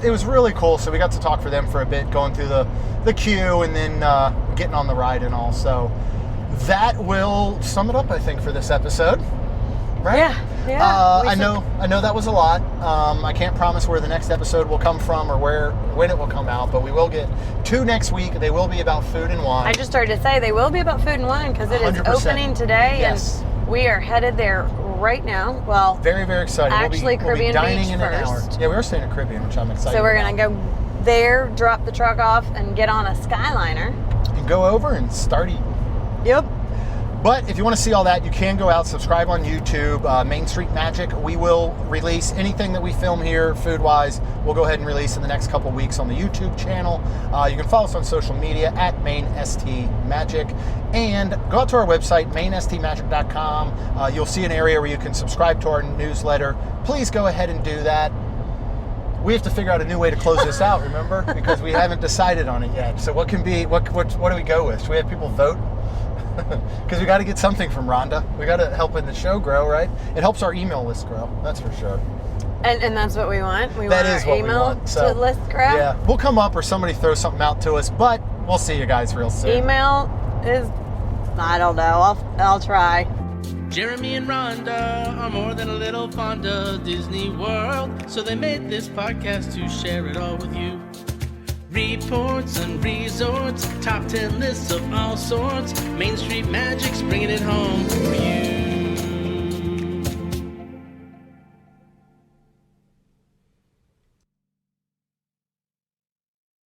It was really cool. So we got to talk for them for a bit, going through the queue and then getting on the ride and all. So that will sum it up, I think, for this episode. Right? Yeah. I know that was a lot. I can't promise where the next episode will come from or when it will come out, but we will get 2 next week. They will be about food and wine. I just started to say they will be about food and wine because it is 100%. opening today, Yes. and we are headed there right now. Well, Very, very excited. Actually, we'll be Caribbean dining Beach in an hour. first. Yeah, we were staying at Caribbean, which I'm excited so we're about. gonna go there, drop the truck off, and get on a Skyliner. And go over and start eating. Yep. But if you want to see all that, you can go out, subscribe on YouTube, Main Street Magic. We will release anything that we film here, food-wise, we'll go ahead and release in the next couple weeks on the YouTube channel. You can follow us on social media at MainSTMagic. And go out to our website, mainstmagic.com. You'll see an area where you can subscribe to our newsletter. Please go ahead and do that. We have to figure out a new way to close this out, remember? Because we haven't decided on it yet. So what do we go with? Should we have people vote? Because we got to get something from Rhonda. We got to help in the show grow, right? It helps our email list grow. That's for sure. And that's what we want. We That want is our what we email want. So, to list grow. yeah, we'll come up or somebody throw something out to us, but we'll see you guys real soon. Email is, I don't know. I'll try. Jeremy and Rhonda are more than a little fond of Disney World, so they made this podcast to share it all with you. Reports and resorts, top 10 lists of all sorts. Main Street Magic's bringing it home for you.